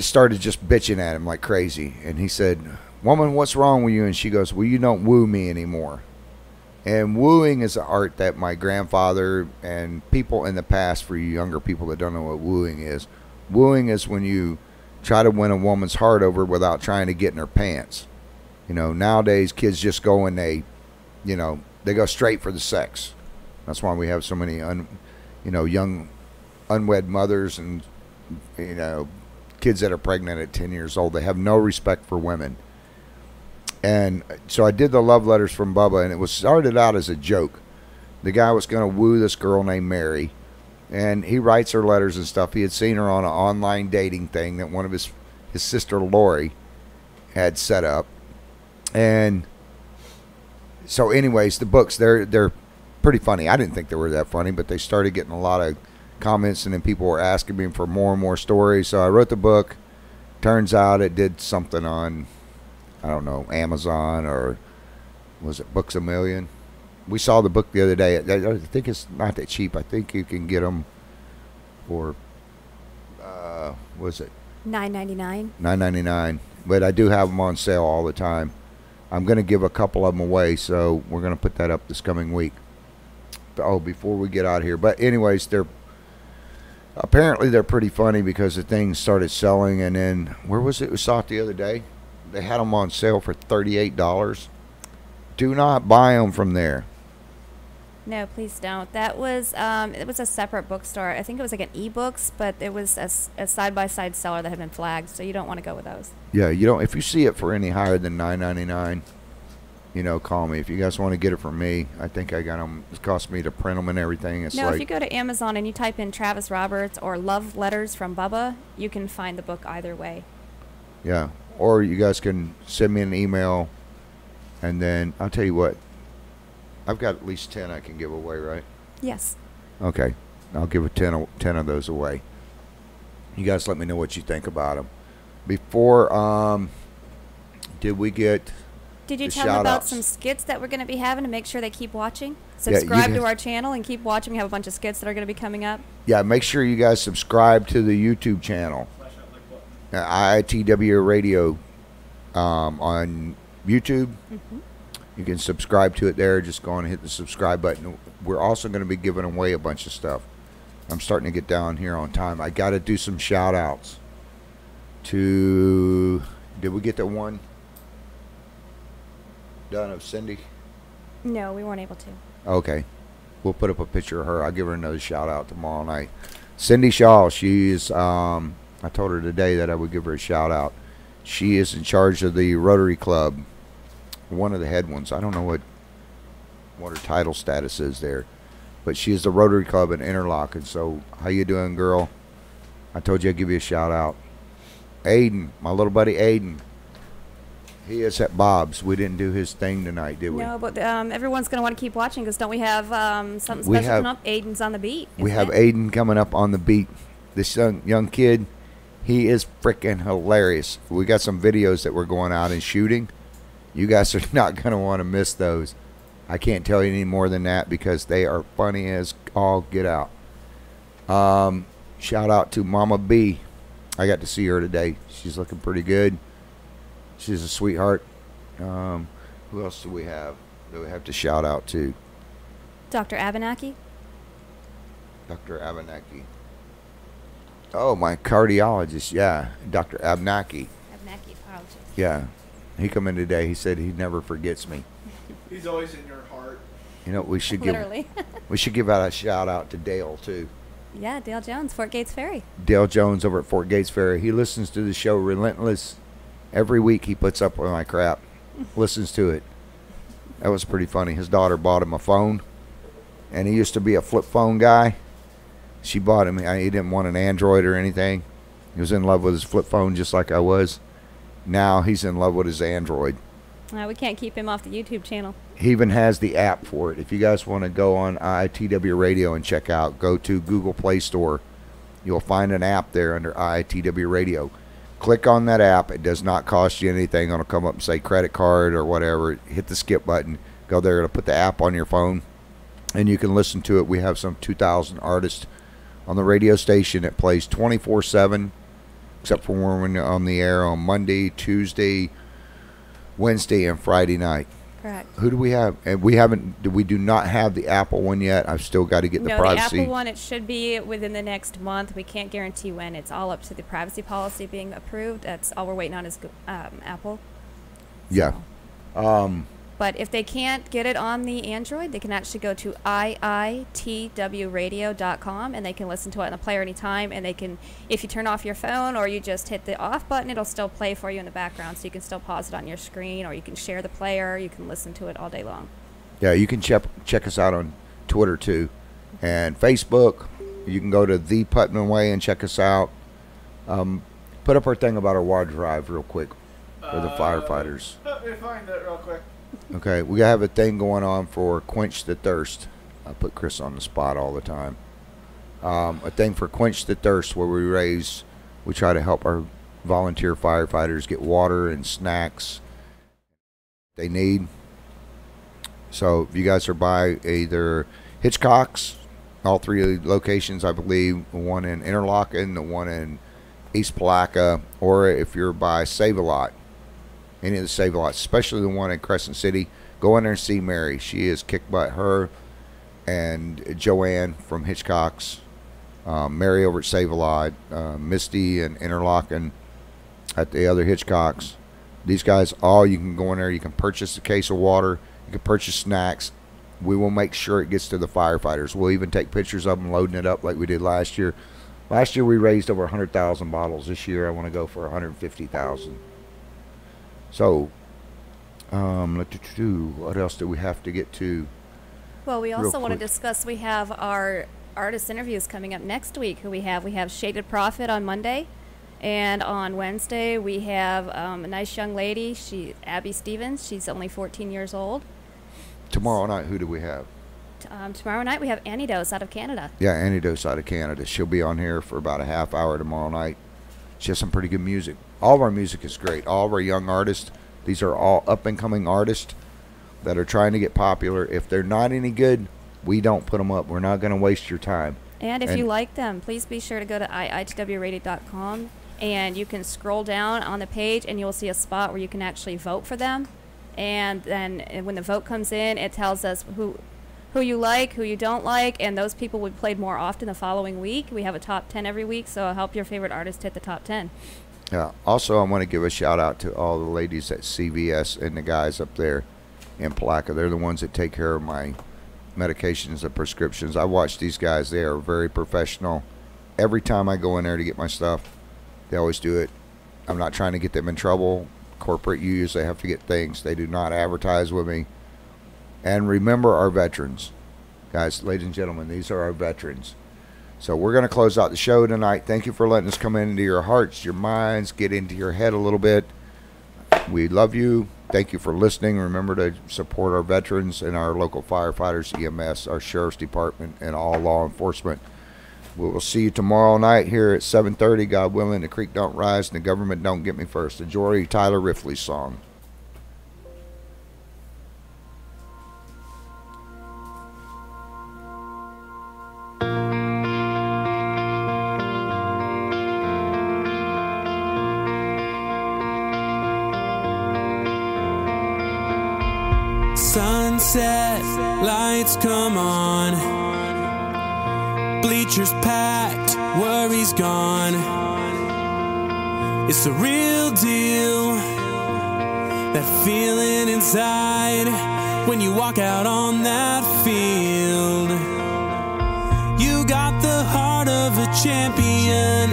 started just bitching at him like crazy. And he said, "Woman, what's wrong with you?" And she goes, "Well, you don't woo me anymore." And wooing is an art that my grandfather and people in the past, for you younger people that don't know what wooing is when you try to win a woman's heart over without trying to get in her pants. You know, nowadays kids just go and they go straight for the sex. That's why we have so many young unwed mothers and, you know, kids that are pregnant at 10 years old. They have no respect for women. And so I did the Love Letters from Bubba, and it was started out as a joke. The guy was going to woo this girl named Mary, and he writes her letters and stuff. He had seen her on an online dating thing that one of his sister Lori had set up. And so anyways, the books, they're pretty funny. I didn't think they were that funny, but they started getting a lot of comments, and then people were asking me for more and more stories. So I wrote the book. Turns out it did something on, I don't know, Amazon, or was it Books A Million? We saw the book the other day. I think it's not that cheap. I think you can get them for, what is it? $9.99. $9.99. But I do have them on sale all the time. I'm going to give a couple of them away, so we're going to put that up this coming week. Oh, before we get out of here. But anyways, apparently they're pretty funny because the thing started selling, and then, where was it? We saw it the other day. They had them on sale for $38. Do not buy them from there. No, please don't. That was it was a separate bookstore. I think it was like an ebooks, but it was a side-by-side seller that had been flagged, so you don't want to go with those. Yeah, you don't. If you see it for any higher than $9.99, you know, call me. If you guys want to get it from me, I think I got them. It cost me to print them and everything. It's if you go to Amazon and you type in Travis Roberts or Love Letters from Bubba, you can find the book either way. Yeah, or you guys can send me an email, and then I'll tell you what. I've got at least 10 I can give away, right? Yes. Okay. I'll give 10 of those away. You guys let me know what you think about them. Before, did we get Did you the tell them about shout-outs? some skits that we're going to be having to make sure they keep watching? Subscribe to our channel and keep watching. We have a bunch of skits that are going to be coming up. Yeah, make sure you guys subscribe to the YouTube channel. IITW Radio on YouTube. You can subscribe to it there. Just go on and hit the subscribe button. We're also going to be giving away a bunch of stuff. I'm starting to get down here on time. I got to do some shout outs to, did we get the one done of Cindy? No, we weren't able to. Okay. We'll put up a picture of her. I'll give her another shout out tomorrow night. Cindy Shaw, she's, I told her today that I would give her a shout out. She is in charge of the Rotary Club, one of the head ones. I don't know what her title status is there, but she is the Rotary Club in Interlochen. So how you doing, girl? I told you I'd give you a shout out. Aiden, my little buddy Aiden, he is at Bob's. We didn't do his thing tonight, did we? No, but everyone's going to want to keep watching because don't we have something special coming up? Aiden's on the beat. We have Aiden coming up on the beat. This young kid, he is freaking hilarious. We got some videos that we're going out and shooting. You guys are not going to want to miss those. I can't tell you any more than that because they are funny as all get out. Shout out to Mama B. I got to see her today. She's looking pretty good. She's a sweetheart. Who else do we have that we have to shout out to? Dr. Abenaki. Dr. Abenaki. Oh, my cardiologist. Yeah, Dr. Abenaki. Abenaki, apologies. Yeah. He come in today. He said he never forgets me. He's always in your heart. You know, we should Literally. we should give out a shout out to Dale too. Yeah, Dale Jones, Fort Gates Ferry. Dale Jones over at Fort Gates Ferry. He listens to the show Relentless. Every week he puts up with my crap. Listens to it. That was pretty funny. His daughter bought him a phone, and he used to be a flip phone guy. She bought him. He didn't want an Android or anything. He was in love with his flip phone just like I was. Now he's in love with his Android. We can't keep him off the YouTube channel. He even has the app for it. If you guys want to go on IITW Radio and check out, go to Google Play Store. You'll find an app there under IITW Radio. Click on that app. It does not cost you anything. It'll come up and say credit card or whatever. Hit the skip button. Go there. It'll put the app on your phone, and you can listen to it. We have some 2,000 artists on the radio station. It plays 24/7, except for when we're on the air on Monday, Tuesday, Wednesday, and Friday night. Correct. Who do we have? And we do not have the Apple one yet. I've still got to get the privacy. The Apple one, it should be within the next month. We can't guarantee when. It's all up to the privacy policy being approved. That's all we're waiting on is Apple. Yeah. But if they can't get it on the Android, they can actually go to IITWradio.com and they can listen to it on the player anytime. And they can, if you turn off your phone or you just hit the off button, it'll still play for you in the background. So you can still pause it on your screen, or you can share the player. You can listen to it all day long. Yeah, you can check us out on Twitter too, and Facebook. You can go to The Putman Way and check us out. Put up our thing about our water drive real quick for the firefighters. Let me find it real quick. Okay, we have a thing going on for Quench the Thirst. I put Chris on the spot all the time. A thing for Quench the Thirst where we try to help our volunteer firefighters get water and snacks they need. So if you guys are by either Hitchcock's, all three locations, I believe, one in Interlochen, the one in East Palatka, or if you're by Save-A-Lot, any of the Save-A-Lots, especially the one in Crescent City, go in there and see Mary. She is kick butt. Her and Joanne from Hitchcock's, Mary over at Save-A-Lot, Misty and Interlochen at the other Hitchcock's. These guys, you can go in there, you can purchase a case of water, you can purchase snacks. We will make sure it gets to the firefighters. We'll even take pictures of them loading it up like we did last year. Last year we raised over 100,000 bottles. This year I want to go for 150,000. So, what else do we have to get to? Well, we also want to discuss, we have our artist interviews coming up next week. We have Shaded Prophet on Monday, and on Wednesday we have a nice young lady, Abby Stevens. She's only 14 years old. Tomorrow night, who do we have? Tomorrow night we have Annie Dose out of Canada. Yeah, Annie Dose out of Canada. She'll be on here for about a half hour tomorrow night. She has some pretty good music. All of our music is great. All of our young artists, these are all up-and-coming artists that are trying to get popular. If they're not any good, we don't put them up. We're not going to waste your time. And if you like them, please be sure to go to IITWradio.com, and you can scroll down on the page, and you'll see a spot where you can actually vote for them. And then when the vote comes in, it tells us who you like, who you don't like, and those people will be played more often the following week. We have a top 10 every week, so help your favorite artist hit the top 10. Yeah. Also, I want to give a shout out to all the ladies at CVS and the guys up there in Palaca. They're the ones that take care of my medications and prescriptions. I watch these guys. They are very professional. Every time I go in there to get my stuff, they always do it. I'm not trying to get them in trouble. Corporate use, they have to get things. They do not advertise with me. And remember our veterans. Guys, ladies and gentlemen, these are our veterans. So we're going to close out the show tonight. Thank you for letting us come into your hearts, your minds, get into your head a little bit. We love you. Thank you for listening. Remember to support our veterans and our local firefighters, EMS, our sheriff's department, and all law enforcement. We will see you tomorrow night here at 7:30. God willing, the creek don't rise and the government don't get me first. Enjoy Tyler Riffley's song. Sunset lights come on, bleachers packed, worries gone. It's the real deal, that feeling inside when you walk out on that field. You got the heart of a champion.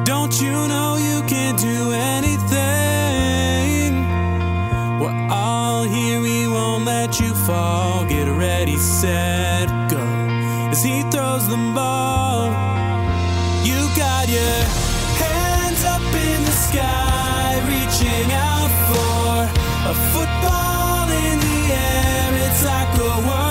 Don't you know you can do anything? We're all here, we won't let you fall. Get ready, set, go. As he throws the ball, you got your hands up in the sky, reaching out for a football in the air. It's like a world